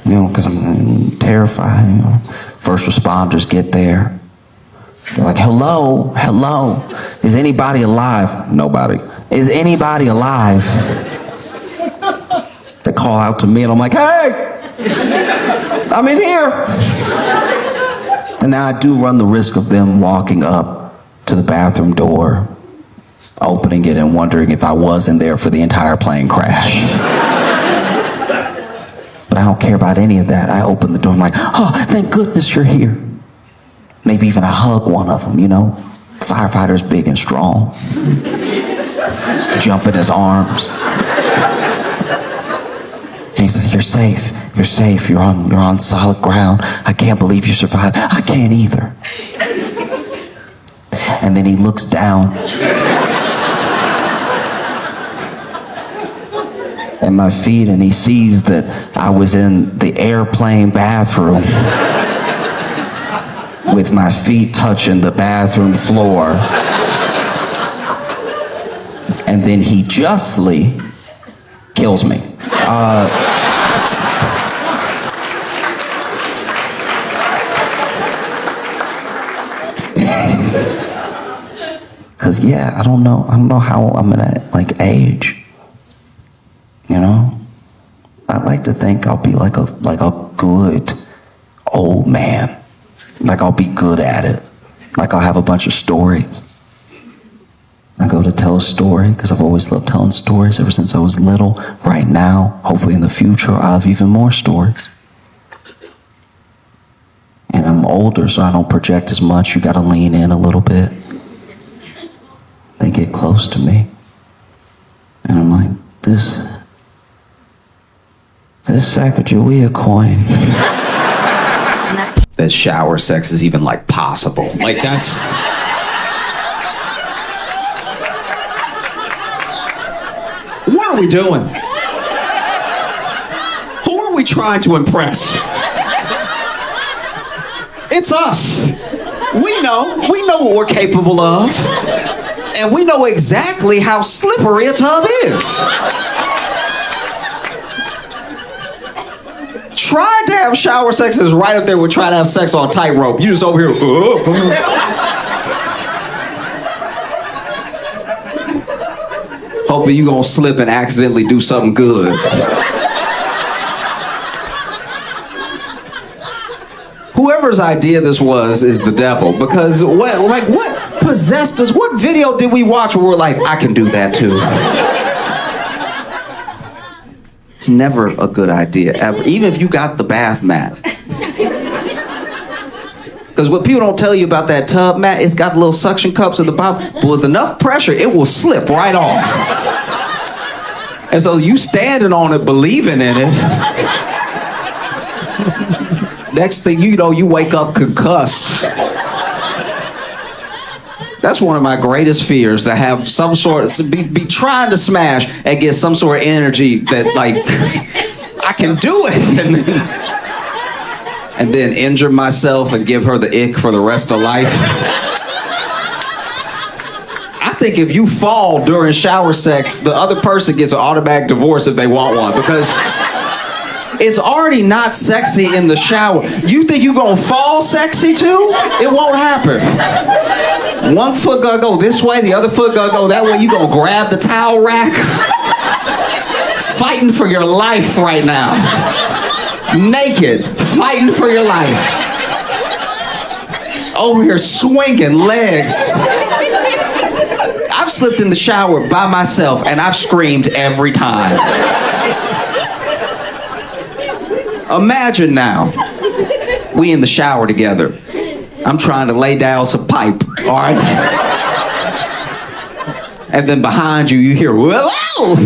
because I'm terrified. First responders get there. They're like, hello, is anybody alive? Nobody. Is anybody alive? They call out to me and I'm like, hey, I'm in here. And now I do run the risk of them walking up to the bathroom door, opening it and wondering if I was in there for the entire plane crash. But I don't care about any of that. I open the door, I'm like, oh, thank goodness you're here. Maybe even I hug one of them, Firefighter's big and strong. Jump in his arms. And he says, you're safe, you're on solid ground. I can't believe you survived. I can't either. And then he looks down at my feet and he sees that I was in the airplane bathroom. with my feet touching the bathroom floor. And then he justly kills me. Cause yeah, I don't know how I'm gonna like age. You know? I'd like to think I'll be like a good old man. Like I'll be good at it. Like I'll have a bunch of stories. I go to tell a story because I've always loved telling stories ever since I was little. Right now, hopefully in the future, I'll have even more stories. And I'm older, so I don't project as much. You gotta lean in a little bit. They get close to me. And I'm like, this Sacagawea coin. That shower sex is even like possible. Like that's... What are we doing? Who are we trying to impress? It's us. We know what we're capable of. And we know exactly how slippery a tub is. Trying to have shower sex is right up there with trying to have sex on tightrope. You just over here. Hoping you gonna slip and accidentally do something good. Whoever's idea this was is the devil, because what possessed us? What video did we watch where we're like, I can do that too? It's never a good idea, ever. Even if you got the bath mat. Because what people don't tell you about that tub mat, it's got the little suction cups at the bottom, but with enough pressure, it will slip right off. And so you standing on it, believing in it. Next thing you know, you wake up concussed. That's one of my greatest fears, to have some sort of, be trying to smash and get some sort of energy that like, I can do it. And then injure myself and give her the ick for the rest of life. I think if you fall during shower sex, the other person gets an automatic divorce if they want one, because it's already not sexy in the shower. You think you're gonna fall sexy too? It won't happen. One foot gonna go this way, the other foot gonna go that way. You gonna grab the towel rack. Fighting for your life right now. Naked, fighting for your life. Over here swinging legs. I've slipped in the shower by myself and I've screamed every time. Imagine now, we in the shower together. I'm trying to lay down some pipe, all right? And then behind you, you hear, whoa!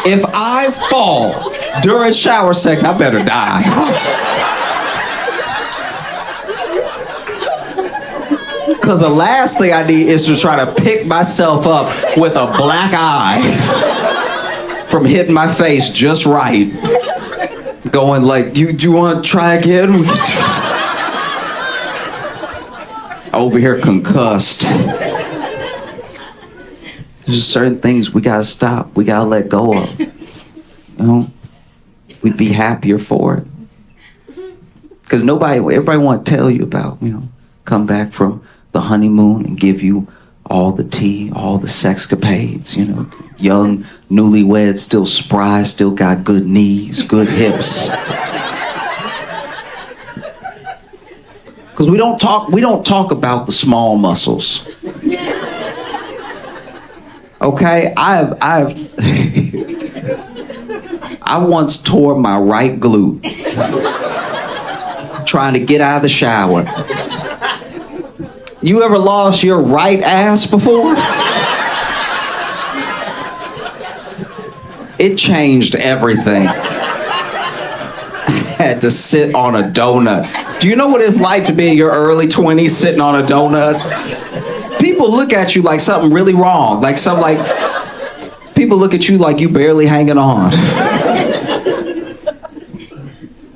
If I fall during shower sex, I better die. Because the last thing I need is to try to pick myself up with a black eye from hitting my face just right. Going like, do you want to try again? Over here concussed. There's certain things we gotta stop. We gotta let go of. You know, we'd be happier for it. Because everybody want to tell you about, come back from the honeymoon and give you all the tea, all the sexcapades, young, newlyweds, still spry, still got good knees, good hips. Because we don't talk about the small muscles. Okay, I once tore my right glute trying to get out of the shower. You ever lost your right ass before? It changed everything. I had to sit on a donut. Do you know what it's like to be in your early 20s sitting on a donut? people look at you like something really wrong. People look at you like you barely hanging on.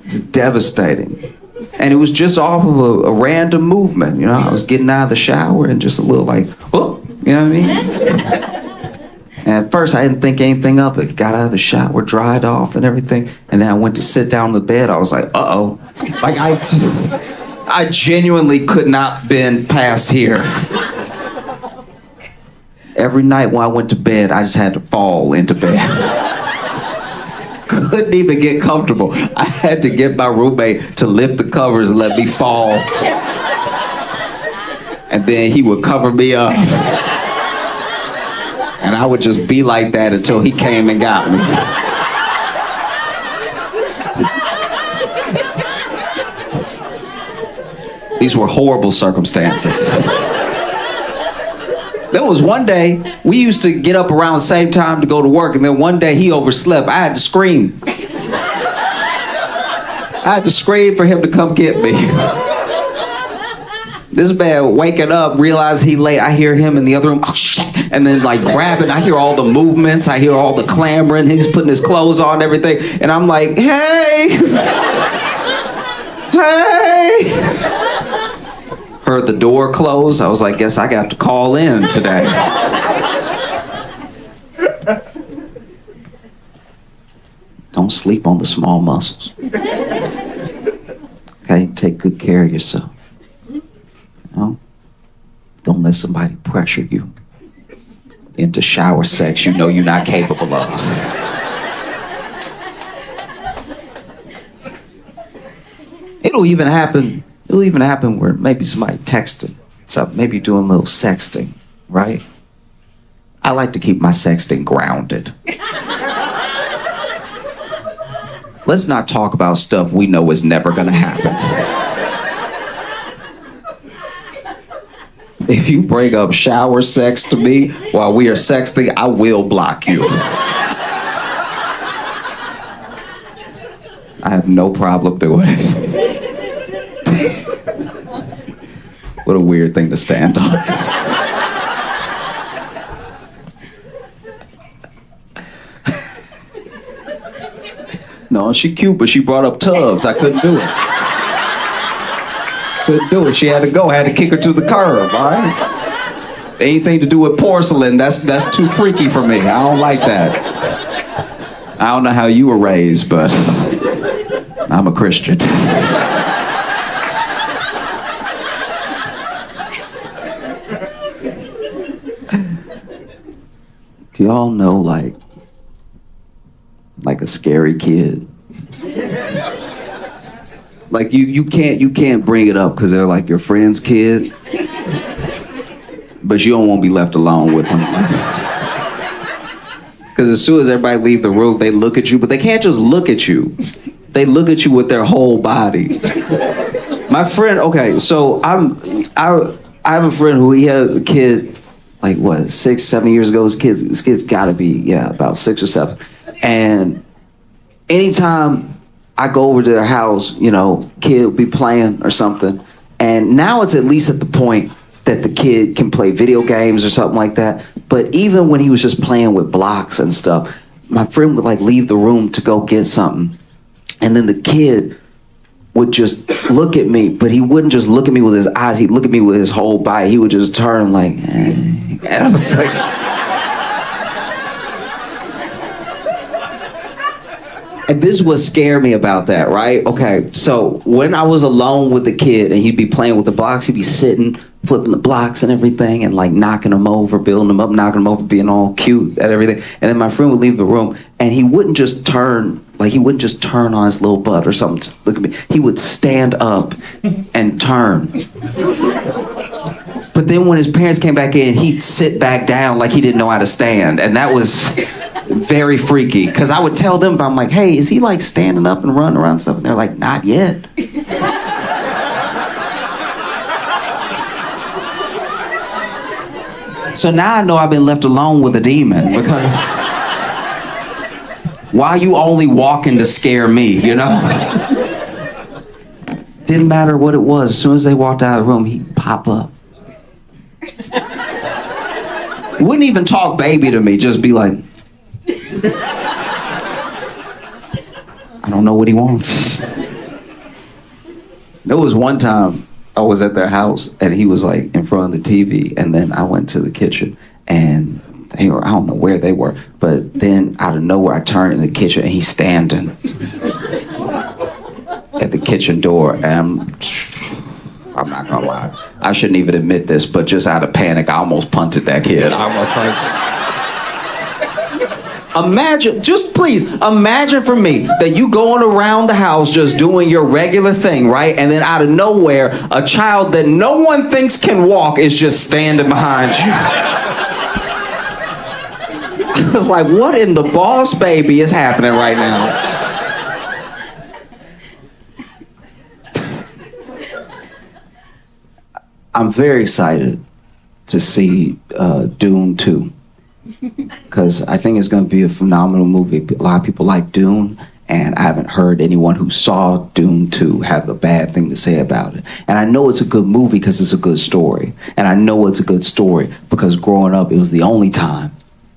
It's devastating. And it was just off of a random movement. You know, I was getting out of the shower and just a little like, oh, you know what I mean? And at first I didn't think anything of it. Got out of the shower, dried off and everything. And then I went to sit down on the bed. I was like, uh-oh. Like I genuinely could not been past here. Every night when I went to bed, I just had to fall into bed. Couldn't even get comfortable. I had to get my roommate to lift the covers and let me fall. And then he would cover me up. And I would just be like that until he came and got me. These were horrible circumstances. There was one day, we used to get up around the same time to go to work, and then one day he overslept. I had to scream. I had to scream for him to come get me. This man waking up, realize he late. I hear him in the other room, oh shit, and then like grabbing. I hear all the movements. I hear all the clamoring. He's putting his clothes on and everything. And I'm like, hey, hey. Heard the door close. I was like, guess I got to call in today. Don't sleep on the small muscles. Okay, take good care of yourself. You know? Don't let somebody pressure you into shower sex you know you're not capable of. It'll even happen where maybe somebody texting, so maybe doing a little sexting, right? I like to keep my sexting grounded. Let's not talk about stuff we know is never gonna happen. If you bring up shower sex to me while we are sexting, I will block you. I have no problem doing it. What a weird thing to stand on. No, she cute, but she brought up tubs. I couldn't do it. Couldn't do it. She had to go. I had to kick her to the curb, all right? Anything to do with porcelain, that's too freaky for me. I don't like that. I don't know how you were raised, but I'm a Christian. Do y'all know like a scary kid? Like you can't bring it up because they're like your friend's kid, but you don't want to be left alone with them. Because as soon as everybody leave the room, they look at you, but they can't just look at you. They look at you with their whole body. My friend, okay, so I have a friend who he had a kid. Like what, 6, 7 years ago, his kid's gotta be, about 6 or 7. And anytime I go over to their house, you know, kid will be playing or something. And now it's at least at the point that the kid can play video games or something like that. But even when he was just playing with blocks and stuff, my friend would like leave the room to go get something. And then the kid would just look at me, but he wouldn't just look at me with his eyes, he'd look at me with his whole body. He would just turn like, and I was like, and this is what scared me about that, right? Okay, so when I was alone with the kid and he'd be playing with the blocks, he'd be sitting, flipping the blocks and everything and like knocking them over, building them up, knocking them over, being all cute at everything. And then my friend would leave the room and he wouldn't just turn on his little butt or something to look at me. He would stand up and turn. But then when his parents came back in, he'd sit back down like he didn't know how to stand. And that was very freaky. Because I would tell them, I'm like, hey, is he like standing up and running around and stuff? And they're like, not yet. So now I know I've been left alone with a demon because why are you only walking to scare me, you know? Didn't matter what it was. As soon as they walked out of the room, he'd pop up. Wouldn't even talk baby to me, just be like, I don't know what he wants. There was one time I was at their house and he was like in front of the TV, and then I went to the kitchen and they were, I don't know where they were, but then out of nowhere I turned in the kitchen and he's standing at the kitchen door, and I'm not gonna lie, I shouldn't even admit this, but just out of panic I almost punted that kid. I was like, imagine, just please imagine for me that you going around the house just doing your regular thing, right? And then out of nowhere, a child that no one thinks can walk is just standing behind you. It's like, what in the boss baby is happening right now? I'm very excited to see Dune 2. Because I think it's going to be a phenomenal movie. A lot of people like Dune, and I haven't heard anyone who saw Dune 2 have a bad thing to say about it. And I know it's a good movie because it's a good story. And I know it's a good story because growing up, it was the only time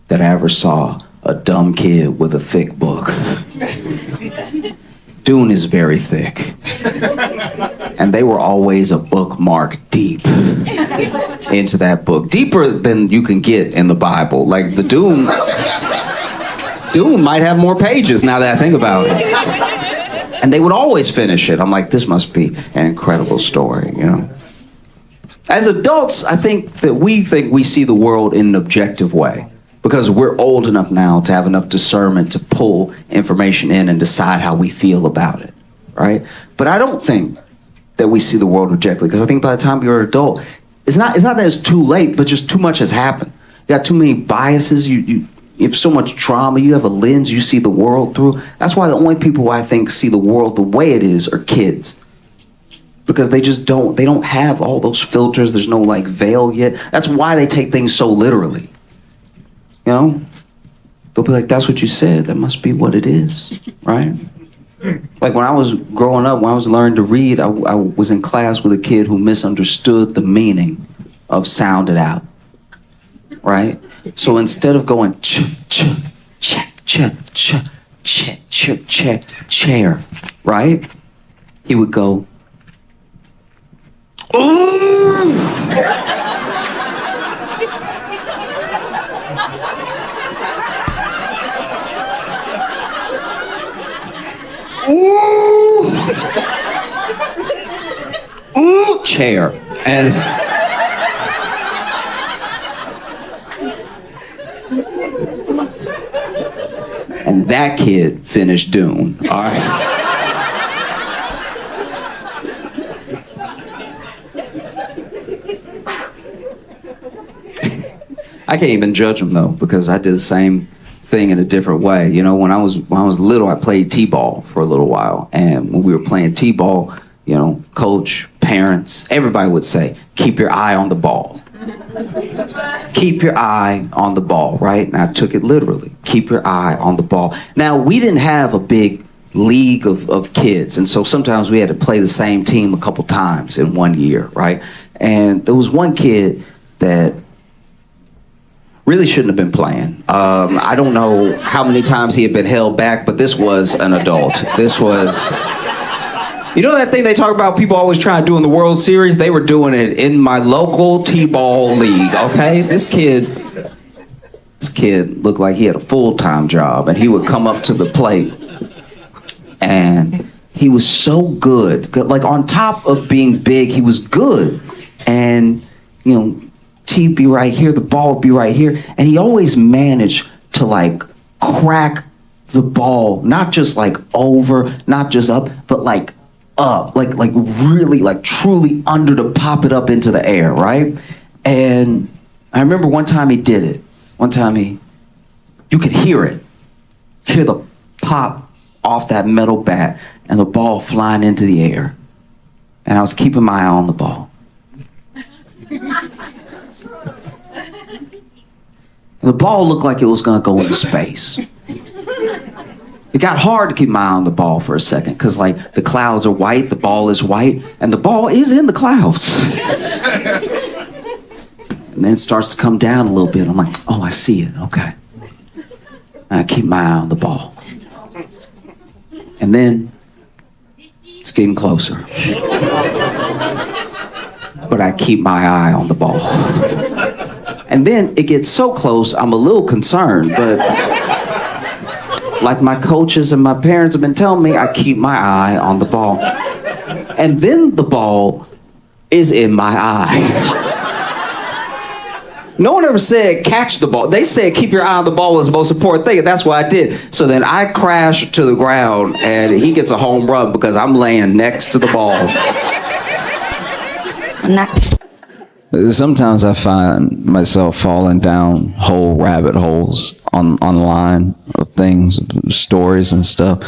that I ever saw a dumb kid with a thick book. Dune is very thick. And they were always a bookmark deep into that book. Deeper than you can get in the Bible. Like the Dune might have more pages now that I think about it. And they would always finish it. I'm like, this must be an incredible story, you know? As adults, I think that we see the world in an objective way. Because we're old enough now to have enough discernment to pull information in and decide how we feel about it, right? But I don't think that we see the world objectively, because I think by the time you're an adult, it's not that it's too late, but just too much has happened. You got too many biases, you have so much trauma, you have a lens you see the world through. That's why the only people who I think see the world the way it is are kids. Because they don't have all those filters, there's no like veil yet. That's why they take things so literally. You know, they'll be like, that's what you said, that must be what it is, right? Like when I was growing up, when I was learning to read, I was in class with a kid who misunderstood the meaning of sound it out, right? So instead of going ch, ch, ch, ch, ch, ch, ch, ch, chair, right? He would go, ooh! Ooh! Ooh! Chair. And that kid finished Dune. All right. I can't even judge him though, because I did the same thing in a different way. You know, when I was little, I played t-ball for a little while, and when we were playing t-ball, you know, coach, parents, everybody would say, keep your eye on the ball. Keep your eye on the ball, right? And I took it literally. Keep your eye on the ball. Now, we didn't have a big league of kids, and so sometimes we had to play the same team a couple times in one year, right? And there was one kid that really shouldn't have been playing. I don't know how many times he had been held back, but this was an adult. This was, you know that thing they talk about people always trying to do in the World Series? They were doing it in my local t-ball league, okay? This kid looked like he had a full-time job, and he would come up to the plate, and he was so good. Like on top of being big, he was good. And, you know, T be right here, the ball would be right here, and he always managed to like crack the ball, not just like over, not just up, but like up, like really, like truly under to pop it up into the air, right? And I remember one time he did it. One time you could hear it, hear the pop off that metal bat and the ball flying into the air. And I was keeping my eye on the ball. The ball looked like it was going to go into space. It got hard to keep my eye on the ball for a second because, like, the clouds are white, the ball is white, and the ball is in the clouds. And then it starts to come down a little bit. I'm like, oh, I see it. Okay. And I keep my eye on the ball. And then it's getting closer. But I keep my eye on the ball. And then it gets so close, I'm a little concerned, but like my coaches and my parents have been telling me, I keep my eye on the ball. And then the ball is in my eye. No one ever said catch the ball. They said keep your eye on the ball was the most important thing, and that's what I did. So then I crash to the ground, and he gets a home run because I'm laying next to the ball. Sometimes I find myself falling down whole rabbit holes online of things, stories and stuff.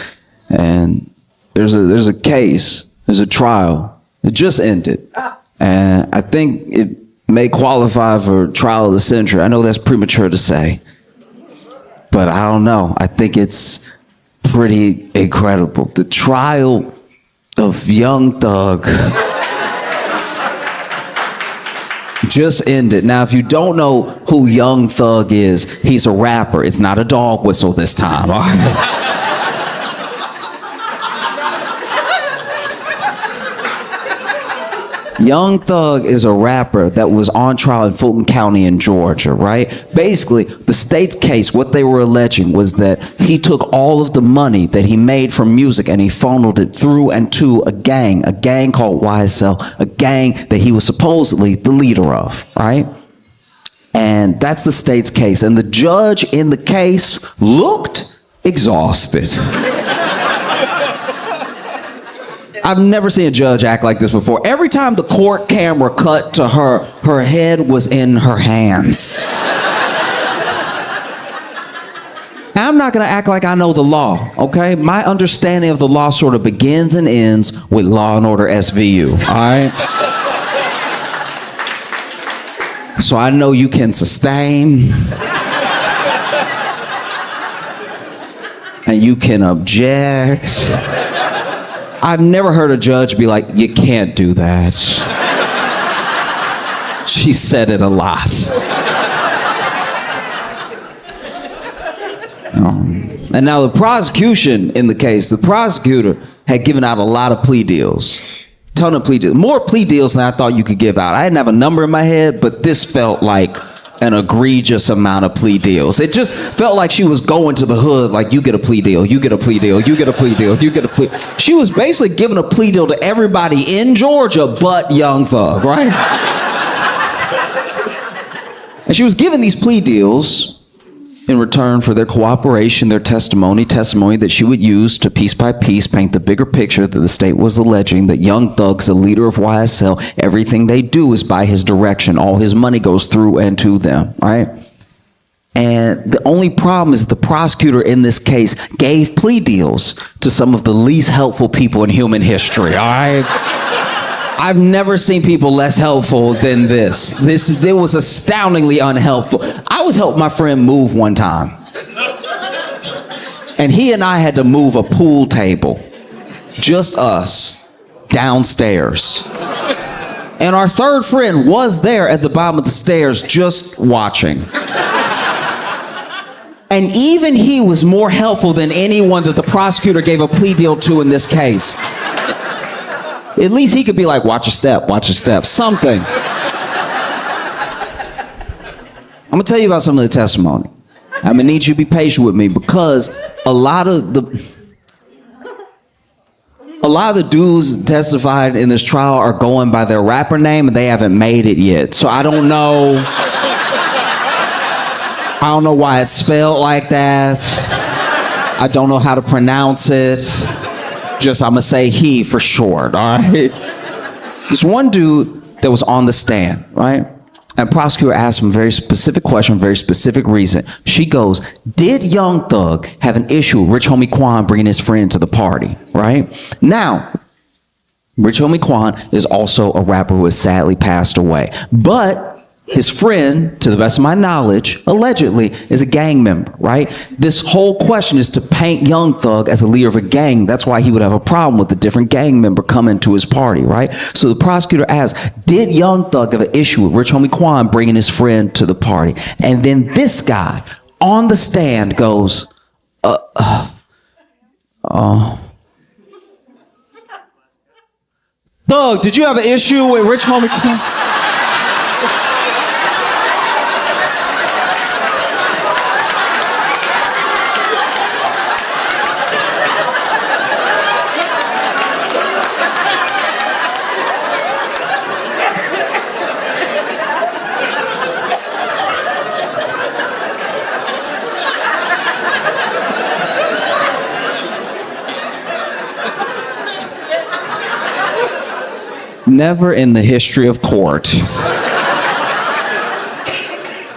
And there's a case, there's a trial. It just ended. And I think it may qualify for trial of the century. I know that's premature to say, but I don't know. I think it's pretty incredible. The trial of Young Thug just ended. Now, if you don't know who Young Thug is, he's a rapper. It's not a dog whistle this time, all right? Young Thug is a rapper that was on trial in Fulton County in Georgia, right? Basically, the state's case, what they were alleging was that he took all of the money that he made from music and he funneled it through and to a gang called YSL, a gang that he was supposedly the leader of, right? And that's the state's case. And the judge in the case looked exhausted. I've never seen a judge act like this before. Every time the court camera cut to her, her head was in her hands. I'm not gonna act like I know the law, okay? My understanding of the law sort of begins and ends with Law and Order SVU, all right? So I know you can sustain, and you can object. I've never heard a judge be like, you can't do that. She said it a lot. And now the prosecution in the case, the prosecutor had given out a lot of plea deals. Ton of plea deals. More plea deals than I thought you could give out. I didn't have a number in my head, but this felt like an egregious amount of plea deals. It just felt like she was going to the hood like, you get a plea deal, you get a plea deal, you get a plea deal, you get a plea. She was basically giving a plea deal to everybody in Georgia but Young Thug, right? And she was giving these plea deals in return for their cooperation, their testimony that she would use to piece by piece paint the bigger picture that the state was alleging that Young Thug's the leader of YSL. Everything they do is by his direction. All his money goes through and to them, right? And the only problem is the prosecutor in this case gave plea deals to some of the least helpful people in human history, all right? I've never seen people less helpful than this. It was astoundingly unhelpful. I was helping my friend move one time. And he and I had to move a pool table, just us, downstairs. And our third friend was there at the bottom of the stairs just watching. And even he was more helpful than anyone that the prosecutor gave a plea deal to in this case. At least he could be like, watch your step, something. I'm gonna tell you about some of the testimony. I'm gonna need you to be patient with me because a lot of the dudes testified in this trial are going by their rapper name and they haven't made it yet. So I don't know why it's spelled like that. I don't know how to pronounce it. Just, I'm gonna say he for short, all right? There's one dude that was on the stand, right? And prosecutor asked him a very specific question, very specific reason. She goes, did Young Thug have an issue with Rich Homie Quan bringing his friend to the party, right? Now, Rich Homie Quan is also a rapper who has sadly passed away. But His friend, to the best of my knowledge, allegedly, is a gang member, right? This whole question is to paint Young Thug as a leader of a gang. That's why he would have a problem with a different gang member coming to his party, right? So the prosecutor asks, did Young Thug have an issue with Rich Homie Quan bringing his friend to the party? And then this guy on the stand goes, Thug, did you have an issue with Rich Homie Quan? Never in the history of court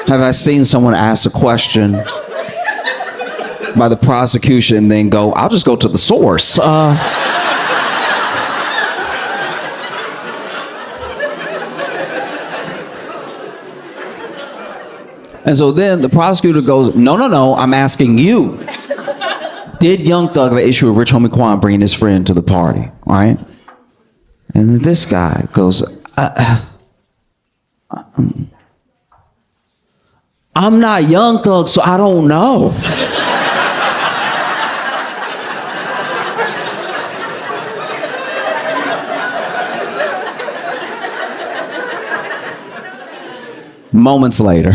have I seen someone ask a question by the prosecution and then go, I'll just go to the source. And so then the prosecutor goes, no, I'm asking you. Did Young Thug have an issue with Rich Homie Quan bringing his friend to the party, all right? And then this guy goes, I'm not Young Thug, so I don't know. Moments later,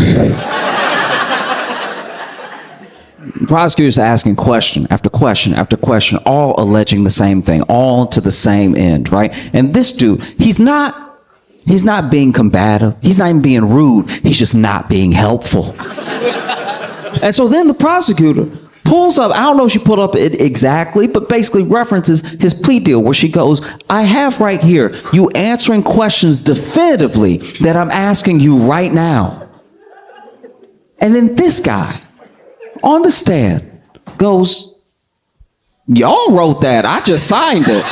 the prosecutor's asking question after question after question, all alleging the same thing, all to the same end, right? And this dude, he's not being combative. He's not even being rude. He's just not being helpful. And so then the prosecutor pulls up, I don't know if she pulled up it exactly, but basically references his plea deal where she goes, I have right here you answering questions definitively that I'm asking you right now. And then this guy on the stand goes, y'all wrote that, I just signed it.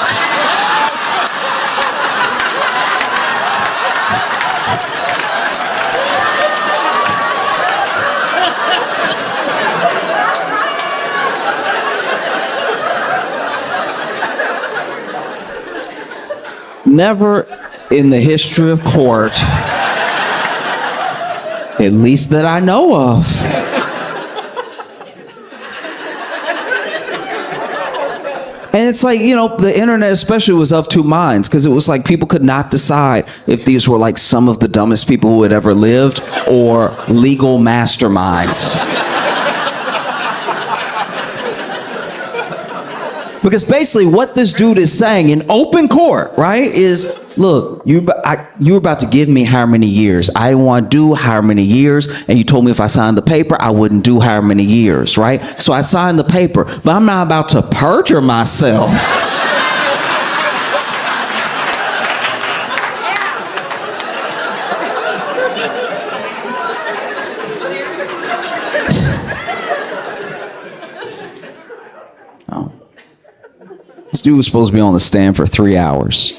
Never in the history of court, at least that I know of, and it's like, you know, the internet especially was of two minds, because it was like people could not decide if these were like some of the dumbest people who had ever lived or legal masterminds. Because basically what this dude is saying in open court, right, is, look, you were about to give me how many years? I didn't want to do how many years, and you told me if I signed the paper, I wouldn't do how many years, right? So I signed the paper, but I'm not about to perjure myself. This dude was supposed to be on the stand for 3 hours.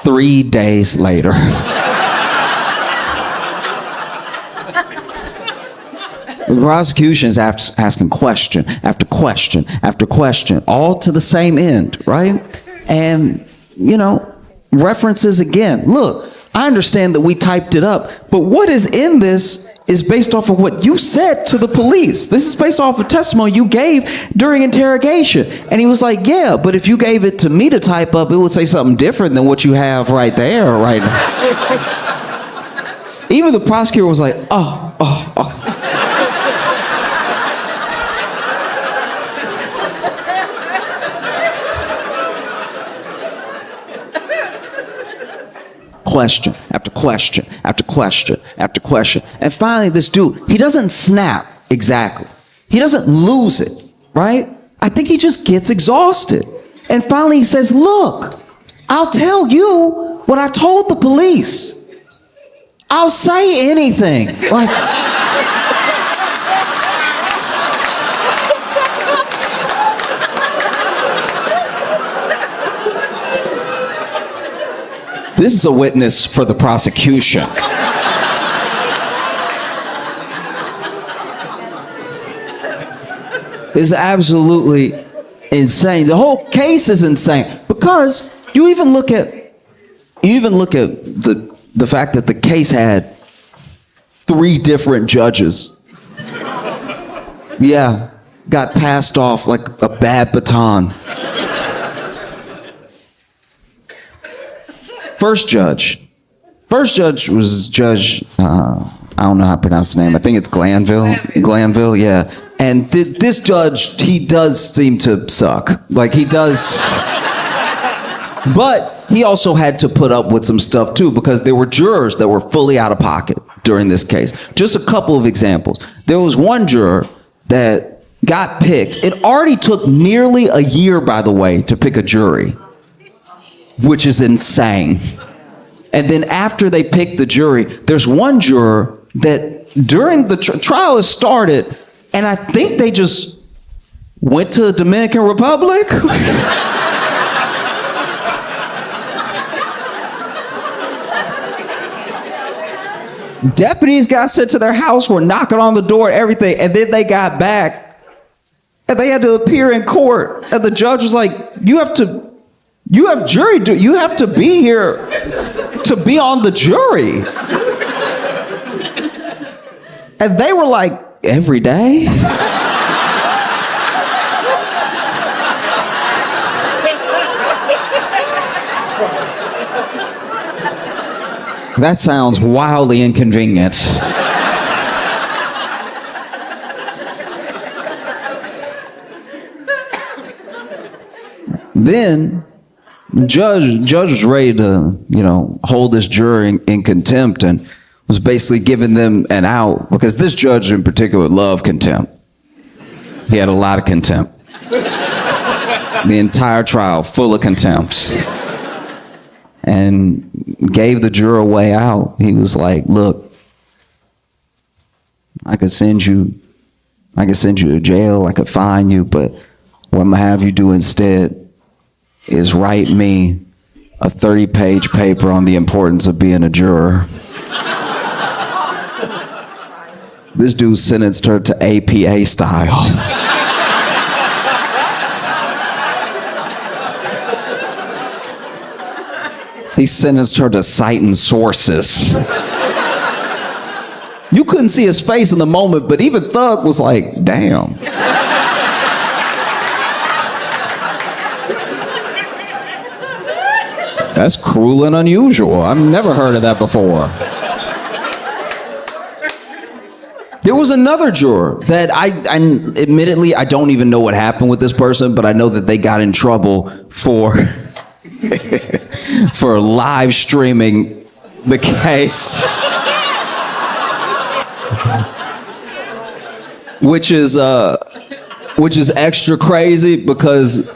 3 days later. The prosecution is asking question after question after question, all to the same end, right? And, you know, references again. Look, I understand that we typed it up, but what is in this is based off of what you said to the police. This is based off of testimony you gave during interrogation. And he was like, yeah, but if you gave it to me to type up, it would say something different than what you have right there, right now. Even the prosecutor was like, oh. Question after question after question after question. And finally, this dude, he doesn't snap exactly. He doesn't lose it, right? I think he just gets exhausted. And finally he says, look, I'll tell you what I told the police. I'll say anything. Like, This is a witness for the prosecution. It's absolutely insane. The whole case is insane because you even look at the fact that the case had 3 different judges. Yeah, got passed off like a bad baton. First judge was Judge, I don't know how to pronounce the name. I think it's Glanville, yeah. And this judge, he does seem to suck. Like, he does. But he also had to put up with some stuff too, because there were jurors that were fully out of pocket during this case. Just a couple of examples. There was one juror that got picked. It already took nearly a year, by the way, to pick a jury, which is insane. And then after they picked the jury, there's one juror that during the trial has started, and I think they just went to the Dominican Republic. Deputies got sent to their house, were knocking on the door, everything, and then they got back, and they had to appear in court, and the judge was like, you have jury duty, you have to be here to be on the jury. And they were like, every day? That sounds wildly inconvenient. Then the judge was ready to, hold this jury in contempt and was basically giving them an out, because this judge in particular loved contempt. He had a lot of contempt. The entire trial full of contempt. And gave the juror a way out. He was like, look, I could send you to jail, I could fine you, but what I'm gonna have you do instead is write me a 30-page paper on the importance of being a juror. This dude sentenced her to APA style. He sentenced her to citing sources. You couldn't see his face in the moment, but even Thug was like, damn. That's cruel and unusual. I've never heard of that before. There was another juror that I admittedly, I don't even know what happened with this person, but I know that they got in trouble for for live streaming the case. Which is extra crazy because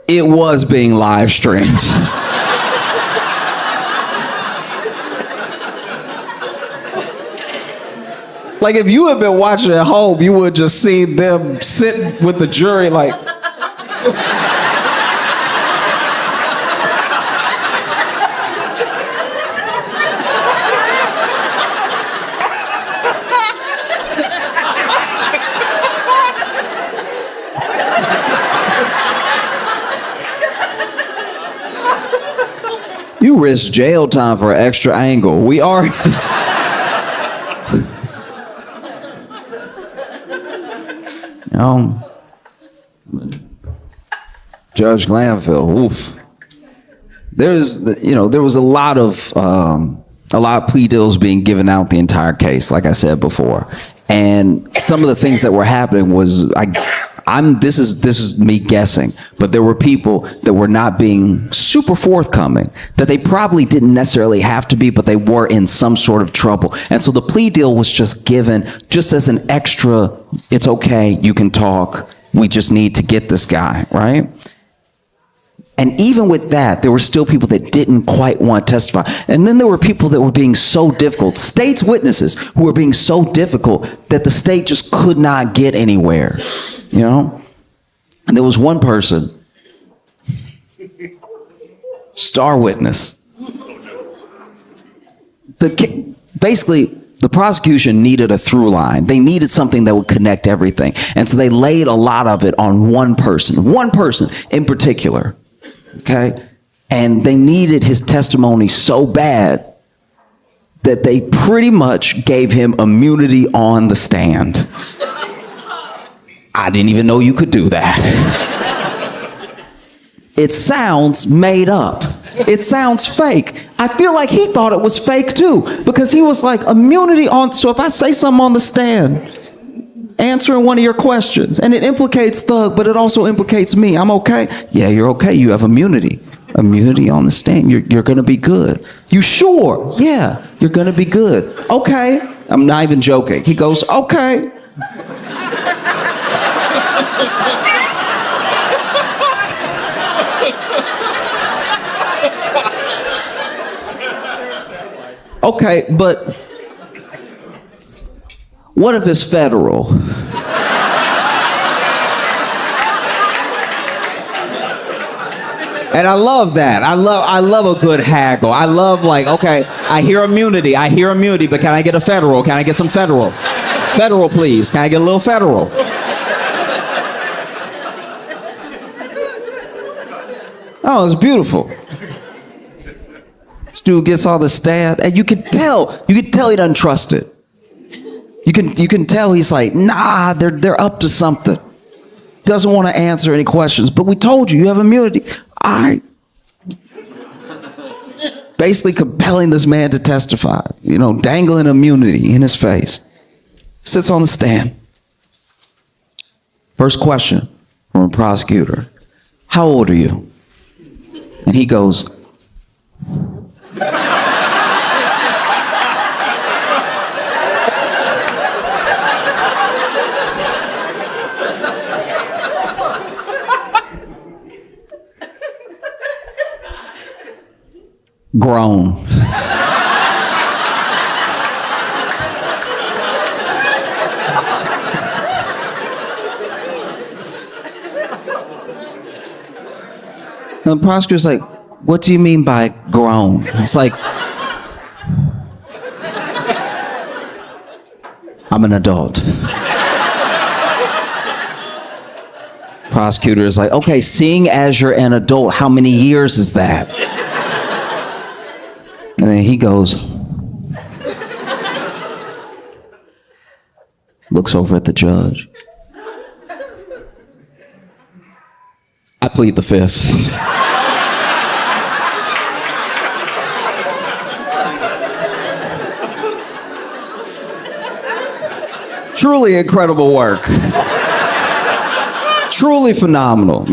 it was being live streamed. Like, if you had been watching at home, you would just see them sitting with the jury like... You risk jail time for an extra angle. We are... Judge Glanville, oof. There was a lot of plea deals being given out the entire case, like I said before. And some of the things that were happening was, this is me guessing, but there were people that were not being super forthcoming, that they probably didn't necessarily have to be, but they were in some sort of trouble. And so the plea deal was just given just as an extra, it's okay, you can talk, we just need to get this guy, right? And even with that, there were still people that didn't quite want to testify. And then there were people that were being so difficult, state's witnesses who were being so difficult that the state just could not get anywhere, And there was one person, star witness, basically, the prosecution needed a through line. They needed something that would connect everything. And so they laid a lot of it on one person in particular. Okay? And they needed his testimony so bad that they pretty much gave him immunity on the stand. I didn't even know you could do that. It sounds made up. It sounds fake. I feel like he thought it was fake too, because he was like, immunity on, so if I say something on the stand, answering one of your questions, and it implicates Thug, but it also implicates me, I'm okay? Yeah, you're okay, you have immunity. Immunity on the stand, you're gonna be good. You sure? Yeah, you're gonna be good. Okay, I'm not even joking. He goes, okay. Okay, but what if it's federal? And I love that. I love a good haggle. I love, like, okay, I hear immunity, but can I get a federal? Can I get some federal? Federal, please. Can I get a little federal? Oh, it's beautiful. This dude gets all the stab, and you can tell he doesn't trust it. You can tell he's like, nah, they're up to something. Doesn't want to answer any questions, but we told you have immunity. All right. Basically compelling this man to testify, dangling immunity in his face. Sits on the stand. First question from a prosecutor: how old are you? And he goes, grown. And the prosecutor's like, what do you mean by grown? It's like, I'm an adult. Prosecutor is like, okay, seeing as you're an adult, how many years is that? And then he goes, looks over at the judge. I plead the fifth. Truly incredible work. Truly phenomenal,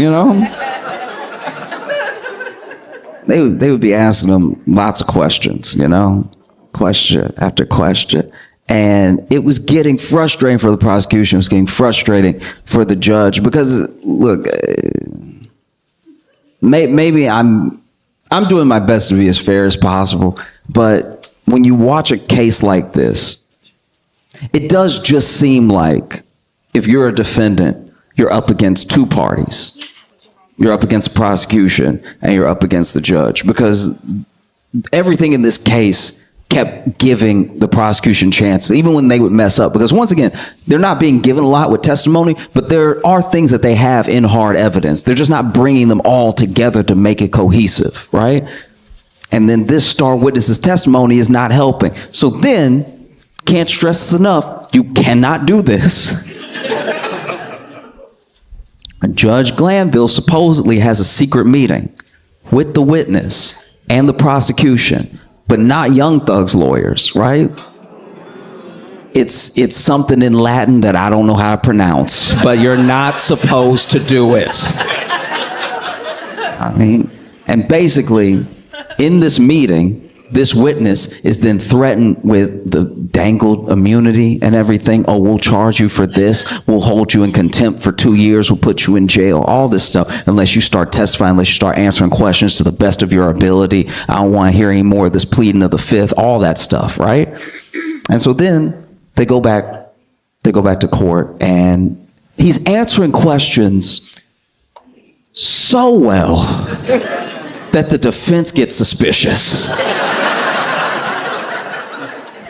They would be asking him lots of questions, question after question. And it was getting frustrating for the prosecution. It was getting frustrating for the judge because, look, maybe I'm doing my best to be as fair as possible, but when you watch a case like this, it does just seem like if you're a defendant, you're up against two parties. You're up against the prosecution and you're up against the judge, because everything in this case kept giving the prosecution chances, even when they would mess up. Because once again, they're not being given a lot with testimony, but there are things that they have in hard evidence. They're just not bringing them all together to make it cohesive, right? And then this star witness's testimony is not helping. So then, can't stress this enough, you cannot do this. Judge Glanville supposedly has a secret meeting with the witness and the prosecution, but not Young Thug's lawyers, right? It's something in Latin that I don't know how to pronounce, but you're not supposed to do it. And basically, in this meeting, this witness is then threatened with the dangled immunity and everything. Oh, we'll charge you for this. We'll hold you in contempt for 2 years. We'll put you in jail. All this stuff, unless you start testifying, unless you start answering questions to the best of your ability. I don't want to hear any more of this pleading of the fifth, all that stuff, right? And so then they go back to court, and he's answering questions so well that the defense gets suspicious.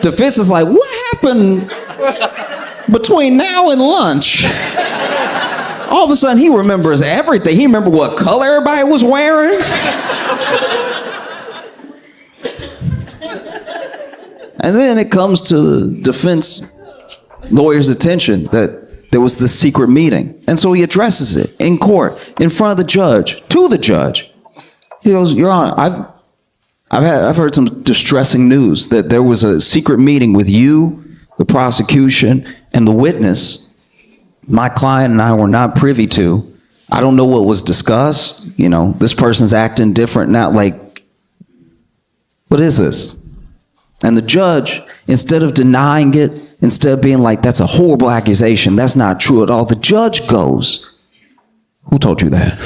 Defense is like, what happened between now and lunch? All of a sudden, he remembers everything. He remembered what color everybody was wearing. And then it comes to the defense lawyer's attention that there was this secret meeting. And so he addresses it in court, in front of the judge, to the judge. He goes, Your Honor, I've heard some distressing news that there was a secret meeting with you, the prosecution, and the witness. My client and I were not privy to. I don't know what was discussed. You know, this person's acting different now. Like, what is this? And the judge, instead of denying it, instead of being like, that's a horrible accusation, that's not true at all, the judge goes, who told you that?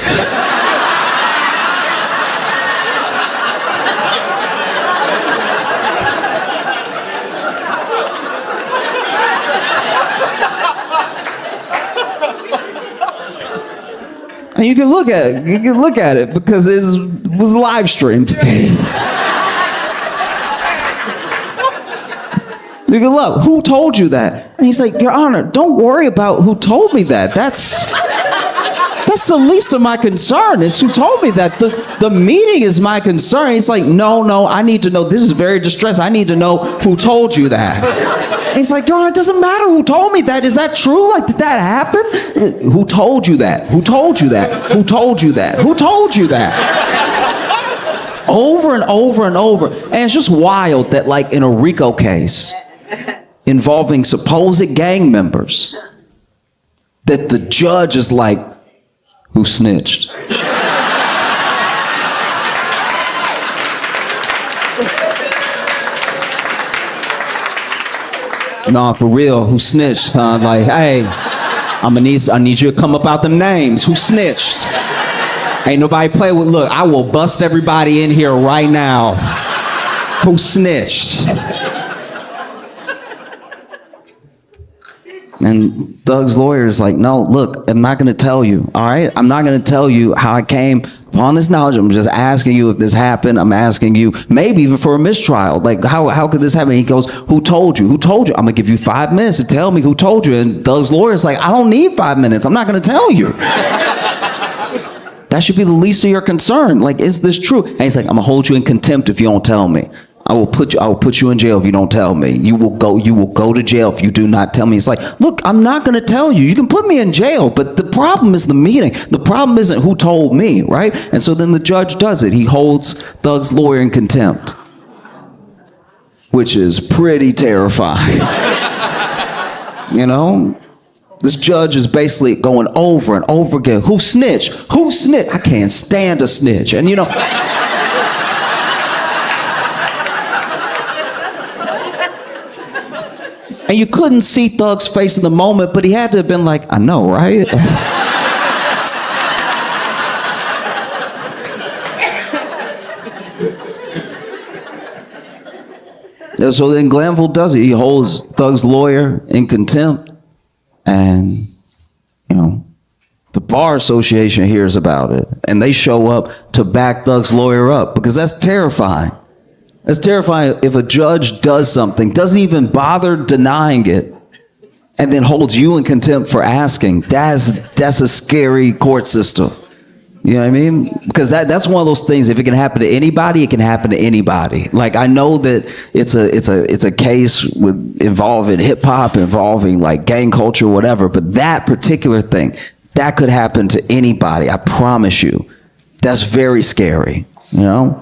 And you can look at it because it was live streamed. You can look, who told you that? And he's like, Your Honor, don't worry about who told me that. That's the least of my concern. It's who told me that. The meeting is my concern. He's like, no, I need to know. This is very distressing. I need to know who told you that. And he's like, Your Honor, it doesn't matter who told me that. Is that true? Like, did that happen? Who told you that? Who told you that? Who told you that? Who told you that? Over and over and over. And it's just wild that, like, in a RICO case involving supposed gang members, that the judge is like, who snitched? No, for real, who snitched? Like, hey, I need you to come up out them names. Who snitched? Ain't nobody play with. Look, I will bust everybody in here right now. Who snitched? And Doug's lawyer is like, no, look, I'm not going to tell you, all right? I'm not going to tell you how I came upon this knowledge. I'm just asking you if this happened. I'm asking you, maybe even for a mistrial. Like, how could this happen? He goes, who told you? Who told you? I'm going to give you 5 minutes to tell me who told you. And Doug's lawyer is like, I don't need 5 minutes. I'm not going to tell you. That should be the least of your concern. Like, is this true? And he's like, I'm going to hold you in contempt if you don't tell me. I will put you in jail if you don't tell me. You will go to jail if you do not tell me. It's like, look, I'm not going to tell you. You can put me in jail, but the problem is the meeting. The problem isn't who told me, right? And so then the judge does it. He holds Doug's lawyer in contempt, which is pretty terrifying. You know? This judge is basically going over and over again. Who snitched? Who snitched? I can't stand a snitch. And you know... And you couldn't see Thug's face in the moment, but he had to have been like, I know, right? Yeah, so then Glanville does it. He holds Thug's lawyer in contempt. And, you know, the Bar Association hears about it. And they show up to back Thug's lawyer up because that's terrifying. It's terrifying if a judge does something, doesn't even bother denying it, and then holds you in contempt for asking. That's a scary court system. You know what I mean? Because that's one of those things. If it can happen to anybody, it can happen to anybody. Like, I know that it's a case involving hip hop, involving like gang culture, whatever. But that particular thing, that could happen to anybody. I promise you. That's very scary. You know.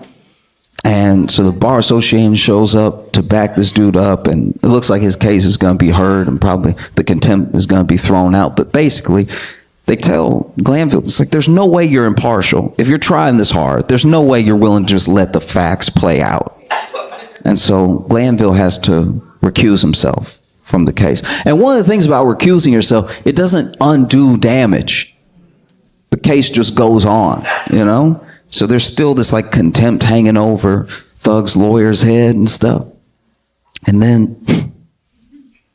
And so the Bar Association shows up to back this dude up, and it looks like his case is going to be heard, and probably the contempt is going to be thrown out. But basically, they tell Glanville, it's like, there's no way you're impartial. If you're trying this hard, there's no way you're willing to just let the facts play out. And so Glanville has to recuse himself from the case. And one of the things about recusing yourself, it doesn't undo damage. The case just goes on, you know? So there's still this like contempt hanging over Thug's lawyer's head and stuff. And then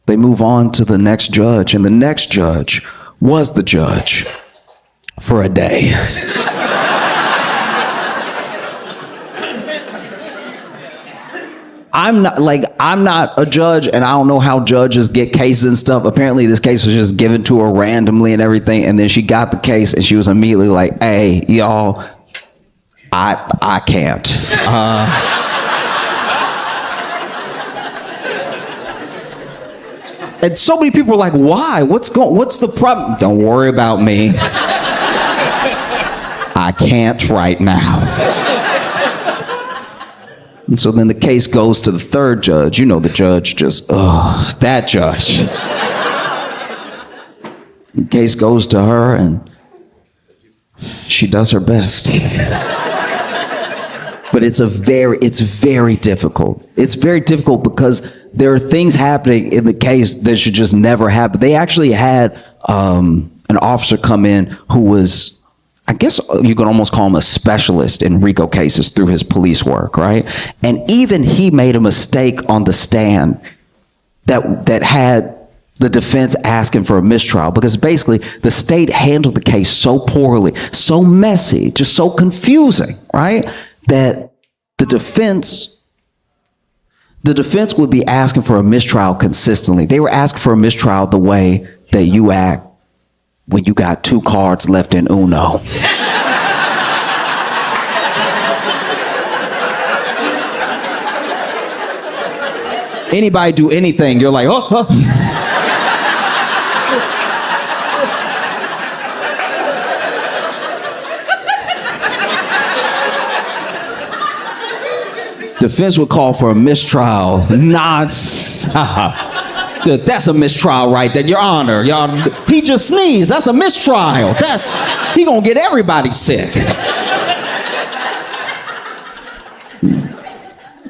they move on to the next judge, and the next judge was the judge for a day. I'm not a judge, and I don't know how judges get cases and stuff. Apparently this case was just given to her randomly and everything, and then she got the case and she was immediately like, hey, y'all, I can't. And so many people were like, why? What's the problem? Don't worry about me. I can't right now. And so then the case goes to the third judge. You know, the judge just, that judge. The case goes to her and she does her best. But it's very difficult. It's very difficult because there are things happening in the case that should just never happen. They actually had an officer come in who was, I guess you could almost call him a specialist in RICO cases through his police work, right? And even he made a mistake on the stand that had the defense asking for a mistrial, because basically the state handled the case so poorly, so messy, just so confusing, right? That the defense would be asking for a mistrial consistently. They were asking for a mistrial the way that you act when you got 2 cards left in Uno. Anybody do anything, you're like, oh. Defense would call for a mistrial nonstop. That's a mistrial right there, Your Honor. He just sneezed. That's a mistrial. He gonna get everybody sick.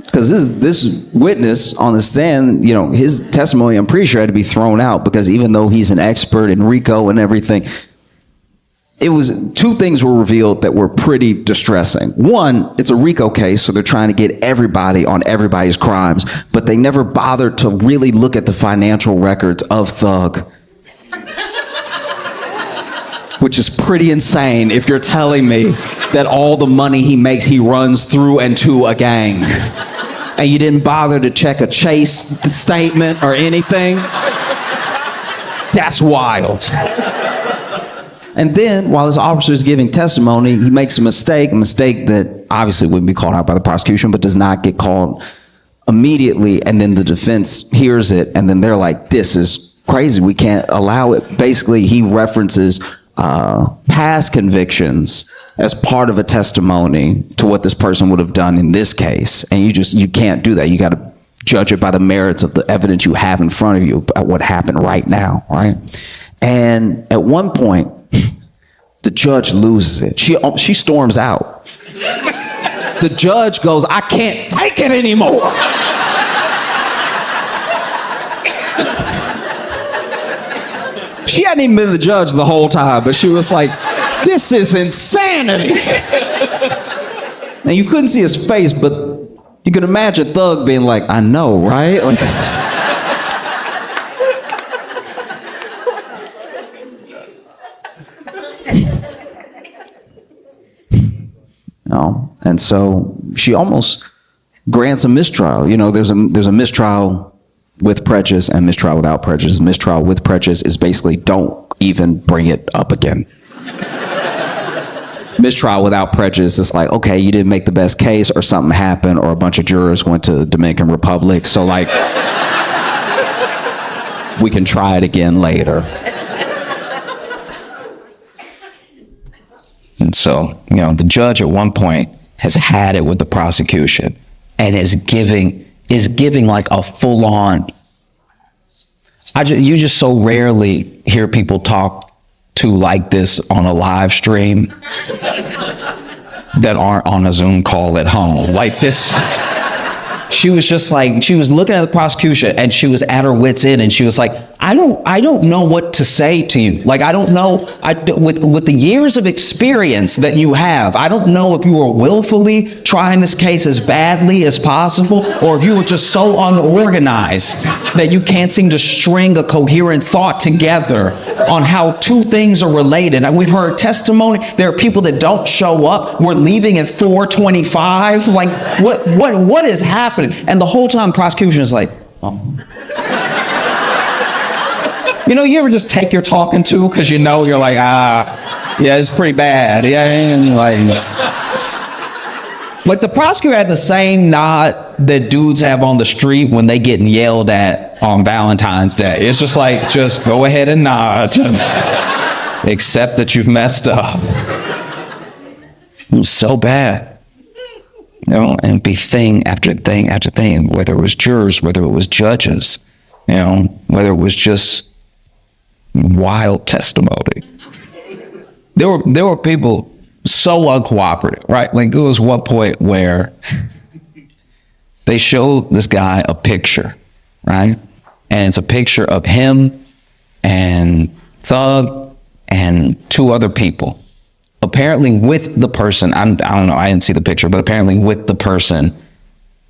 Because this witness on the stand, you know, his testimony, I'm pretty sure, had to be thrown out, because even though he's an expert in RICO and everything, it was 2 things were revealed that were pretty distressing. One, it's a RICO case, so they're trying to get everybody on everybody's crimes, but they never bothered to really look at the financial records of Thug. Which is pretty insane if you're telling me that all the money he makes, he runs through and to a gang. And you didn't bother to check a Chase statement or anything? That's wild. And then, while this officer is giving testimony, he makes a mistake that obviously wouldn't be called out by the prosecution, but does not get called immediately. And then the defense hears it, and then they're like, this is crazy, we can't allow it. Basically, he references past convictions as part of a testimony to what this person would have done in this case. And you can't do that. You got to judge it by the merits of the evidence you have in front of you about what happened right now, right? And at one point, the judge loses it. She storms out. The judge goes, I can't take it anymore. She hadn't even been the judge the whole time, but she was like, this is insanity. And you couldn't see his face, but you could imagine Thug being like, I know, right? Like, no. And so she almost grants a mistrial. You know, there's a mistrial with prejudice and mistrial without prejudice. Mistrial with prejudice is basically don't even bring it up again. Mistrial without prejudice is like, okay, you didn't make the best case, or something happened, or a bunch of jurors went to the Dominican Republic, so like, we can try it again later. And so, you know, the judge at one point has had it with the prosecution and is giving like a full-on, you just so rarely hear people talk to like this on a live stream that aren't on a Zoom call at home. Like this, she was just like, she was looking at the prosecution and she was at her wit's end, and she was like, I don't know what to say to you. Like, I don't know, with the years of experience that you have, I don't know if you were willfully trying this case as badly as possible, or if you were just so unorganized that you can't seem to string a coherent thought together on how two things are related. And we've heard testimony. There are people that don't show up. We're leaving at 4:25. Like, what is happening? And the whole time prosecution is like, oh. You know, you ever just take your talking to because you know you're like, yeah, it's pretty bad. Yeah, and like the prosecutor had the same nod that dudes have on the street when they getting yelled at on Valentine's Day. It's just like, just go ahead and nod, accept that you've messed up. It was so bad. You know, and it'd be thing after thing after thing, whether it was jurors, whether it was judges, you know, whether it was just wild testimony. There were people so uncooperative, right? Like there was one point where they showed this guy a picture, right? And it's a picture of him and Thug and two other people. Apparently with the person, I don't know, I didn't see the picture, but apparently with the person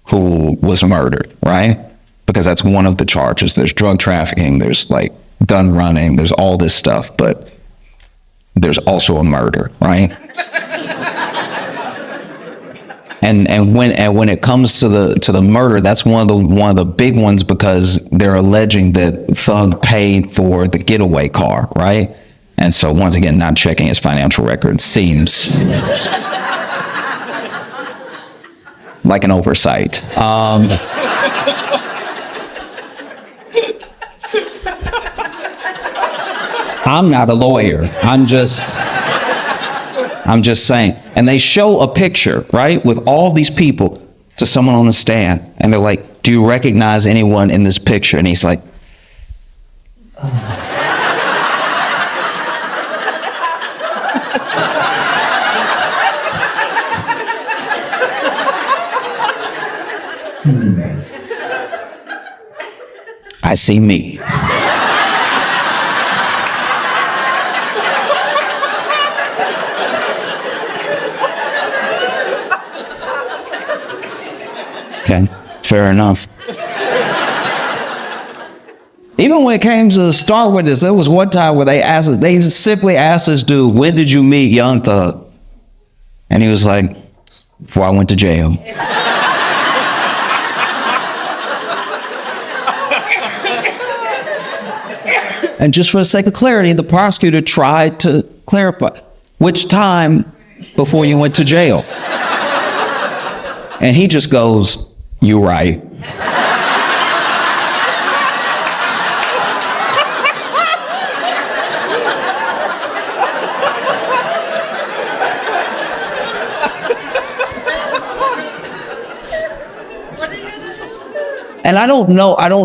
who was murdered, right? Because that's one of the charges. There's drug trafficking, there's like gun running, there's all this stuff, but there's also a murder, right? and when it comes to the murder, that's one of the big ones, because they're alleging that Thug paid for the getaway car, right? And so once again, not checking his financial record seems like an oversight. I'm not a lawyer. I'm just saying. And they show a picture, right, with all these people to someone on the stand. And they're like, do you recognize anyone in this picture? And he's like, I see me. Okay, fair enough. Even when it came to start with this, there was one time where they simply asked this dude, when did you meet Young Thug? And he was like, before I went to jail. And just for the sake of clarity, the prosecutor tried to clarify, which time before you went to jail? And he just goes, you right. And I don't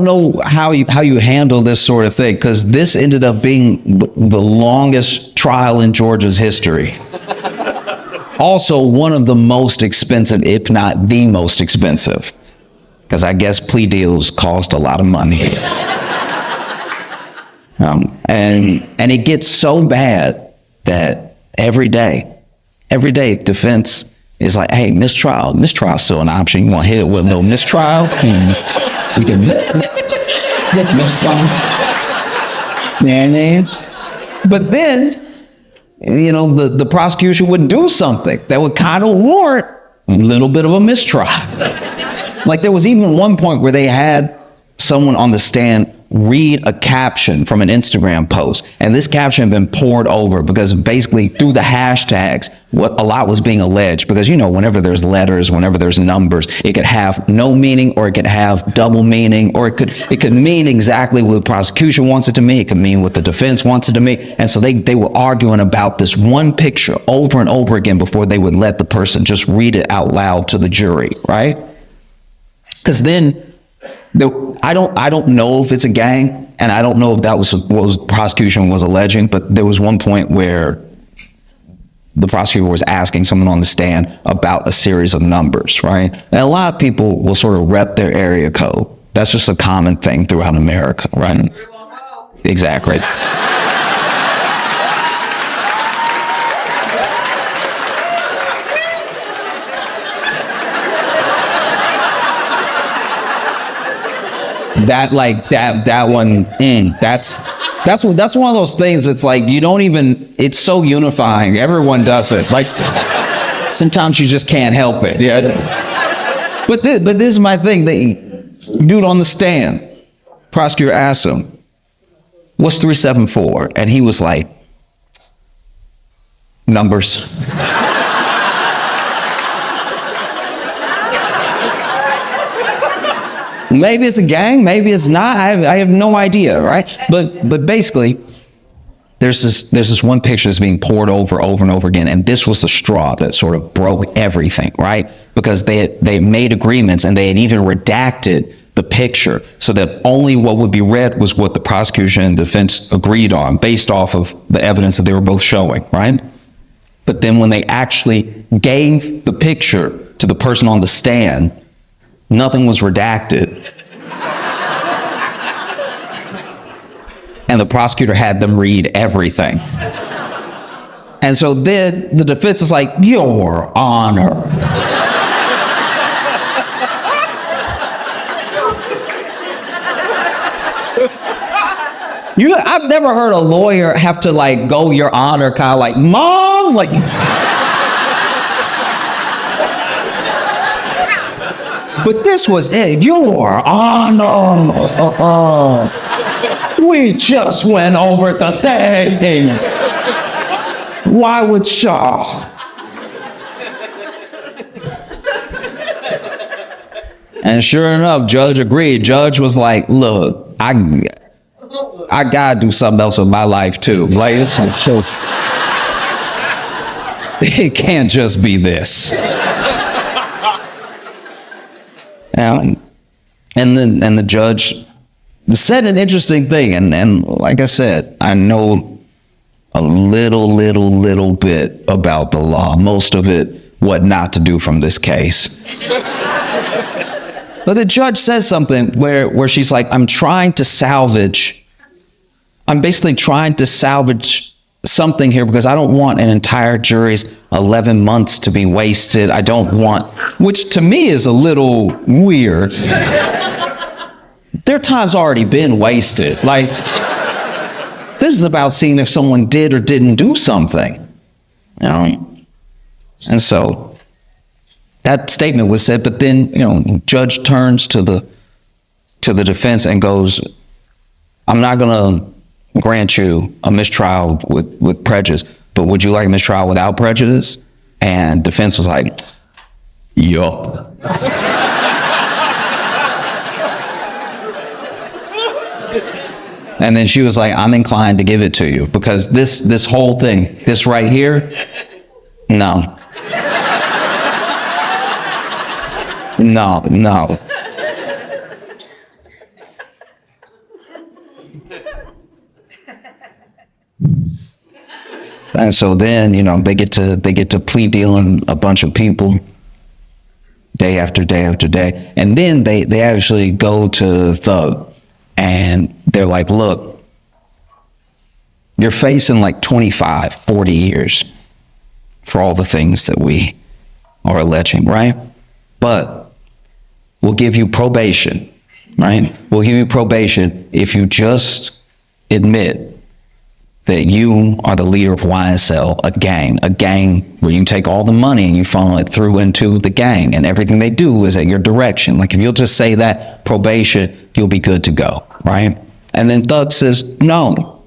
know how you handle this sort of thing, because this ended up being the longest trial in Georgia's history. Also one of the most expensive, if not the most expensive, because I guess plea deals cost a lot of money. And it gets so bad that every day defense is like, hey, mistrial's still an option. You want to hit it with no mistrial? We can mistrial. But then, you know, the prosecution would do something that would kind of warrant a little bit of a mistrial. Like there was even one point where they had someone on the stand read a caption from an Instagram post, and this caption had been poured over because basically through the hashtags, what a lot was being alleged, because you know, whenever there's letters, whenever there's numbers, it could have no meaning, or it could have double meaning, or it could mean exactly what the prosecution wants it to mean, it could mean what the defense wants it to mean. And so they were arguing about this one picture over and over again before they would let the person just read it out loud to the jury, right? Because then I don't know if it's a gang, and I don't know if that was what the prosecution was alleging, but there was one point where the prosecutor was asking someone on the stand about a series of numbers, right? And a lot of people will sort of rep their area code. That's just a common thing throughout America, right? Exactly. That one, that's one of those things that's like, you don't even, it's so unifying. Everyone does it. Like, sometimes you just can't help it. Yeah. But this is my thing. Dude on the stand, prosecutor asked him, what's 374? And he was like, numbers. Maybe it's a gang, maybe it's not. I have no idea, right? But basically, there's this one picture that's being poured over and over again, and this was the straw that sort of broke everything, right? Because they made agreements and they had even redacted the picture so that only what would be read was what the prosecution and defense agreed on based off of the evidence that they were both showing, right? But then when they actually gave the picture to the person on the stand, nothing was redacted. And the prosecutor had them read everything. And so then the defense is like, Your Honor. I've never heard a lawyer have to like go Your Honor, kind of like, Mom, like. But this was it. Your Honor. We just went over the thing. Why would Shaw? And sure enough, Judge agreed. Judge was like, look, I gotta do something else with my life too. Like, it can't just be this. And the judge said an interesting thing, and like I said, I know a little bit about the law, most of it, what not to do from this case. But the judge says something where she's like, I'm basically trying to salvage something here because I don't want an entire jury's 11 months to be wasted. I don't want, which to me is a little weird. Their time's already been wasted. Like, this is about seeing if someone did or didn't do something. You know? And so that statement was said, but then, judge turns to the defense and goes, I'm not gonna grant you a mistrial with prejudice, but would you like a mistrial without prejudice? And defense was like, yup. And then she was like, I'm inclined to give it to you because this whole thing, this right here, no. No. And so then, they get to plea dealing a bunch of people day after day after day. And then they actually go to Thug and they're like, look, you're facing like 25, 40 years for all the things that we are alleging, right? But we'll give you probation, right? We'll give you probation if you just admit that you are the leader of YSL, a gang where you take all the money and you funnel it through into the gang and everything they do is at your direction. Like if you'll just say that, probation, you'll be good to go, right? And then Thug says, no,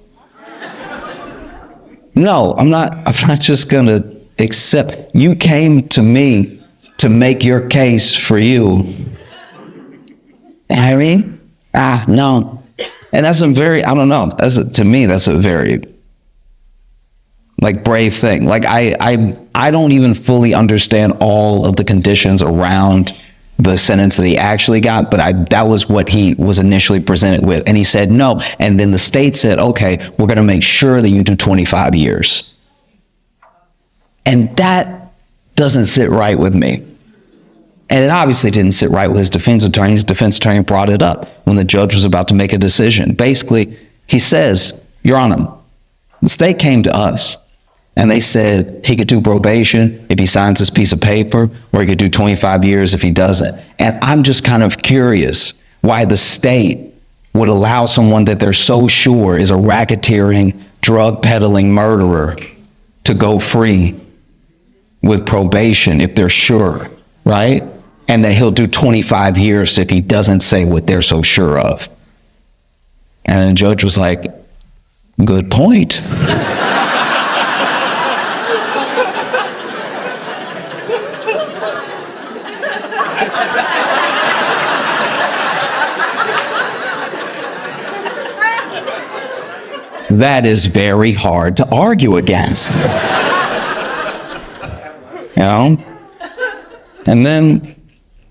I'm not just gonna accept. You came to me to make your case for you. I mean, no. And that's a very, I don't know, to me, that's a very, brave thing. I don't even fully understand all of the conditions around the sentence that he actually got, but that was what he was initially presented with. And he said no. And then the state said, okay, we're going to make sure that you do 25 years. And that doesn't sit right with me. And it obviously didn't sit right with his defense attorney. His defense attorney brought it up when the judge was about to make a decision. Basically, He says, Your Honor, the state came to us and they said he could do probation if he signs this piece of paper, or he could do 25 years if he doesn't. And I'm just kind of curious why the state would allow someone that they're so sure is a racketeering, drug peddling murderer to go free with probation if they're sure, right? And that he'll do 25 years if he doesn't say what they're so sure of. And the judge was like, good point. That is very hard to argue against. You know? And then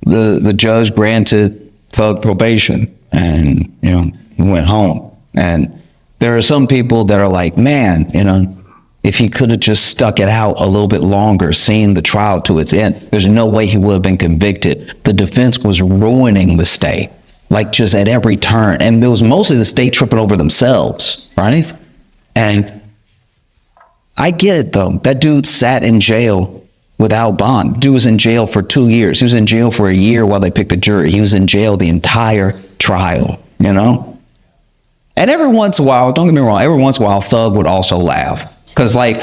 the judge granted Thug probation, and, you know, he went home. And there are some people that are like, man, you know, if he could have just stuck it out a little bit longer, seen the trial to its end, there's no way he would have been convicted. The defense was ruining the state, like just at every turn. And it was mostly the state tripping over themselves, right? And I get it, though. That dude sat in jail without bond. Dude was in jail for 2 years. He was in jail for a year while they picked the jury. He was in jail the entire trial, you know? And every once in a while, don't get me wrong, every once in a while, Thug would also laugh. Because, like,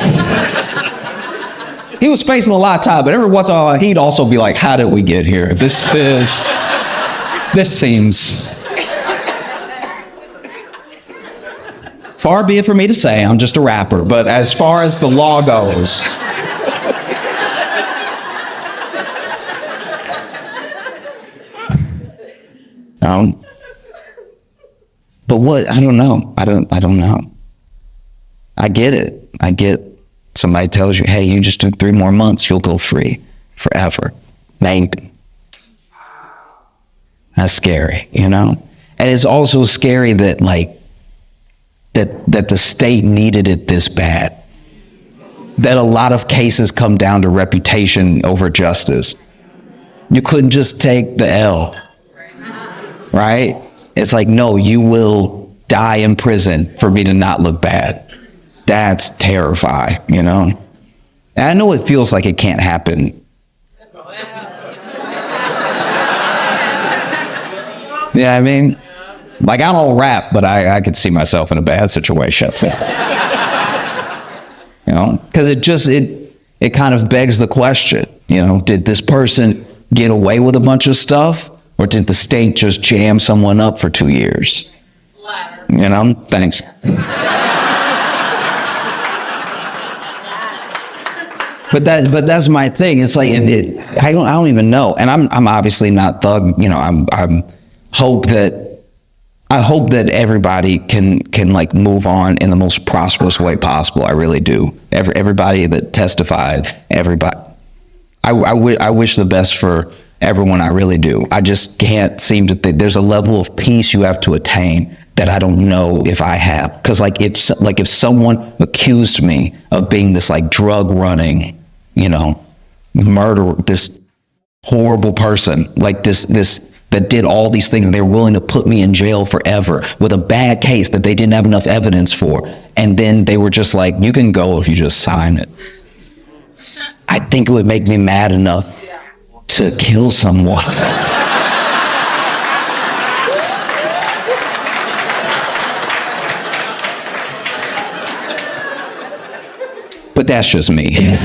he was facing a lot of time, but every once in a while, he'd also be like, how did we get here? This seems... Far be it for me to say, I'm just a rapper, but as far as the law goes... But what? I don't know. I don't know. I get it. I get somebody tells you, hey, you just took 3 more months, you'll go free forever. Maybe. That's scary, you know? And it's also scary that, like, that the state needed it this bad. That a lot of cases come down to reputation over justice. You couldn't just take the L, right? It's like, no, you will die in prison for me to not look bad. That's terrifying, you know? And I know it feels like it can't happen. Yeah, I mean, like, I don't rap, but I could see myself in a bad situation. You know, because it kind of begs the question, you know, did this person get away with a bunch of stuff, or did the state just jam someone up for 2 years? You know, thanks. But that's my thing. It's like I don't even know, and I'm obviously not Thug. You know, I hope that everybody can like move on in the most prosperous way possible. I really do. Everybody that testified, everybody. I wish the best for everyone. I really do. I just can't seem to think there's a level of peace you have to attain that I don't know if I have. Because like if someone accused me of being this like drug running, you know, murderer, this horrible person, like this that did all these things, and they were willing to put me in jail forever with a bad case that they didn't have enough evidence for. And then they were just like, you can go if you just sign it. I think it would make me mad enough to kill someone. But that's just me.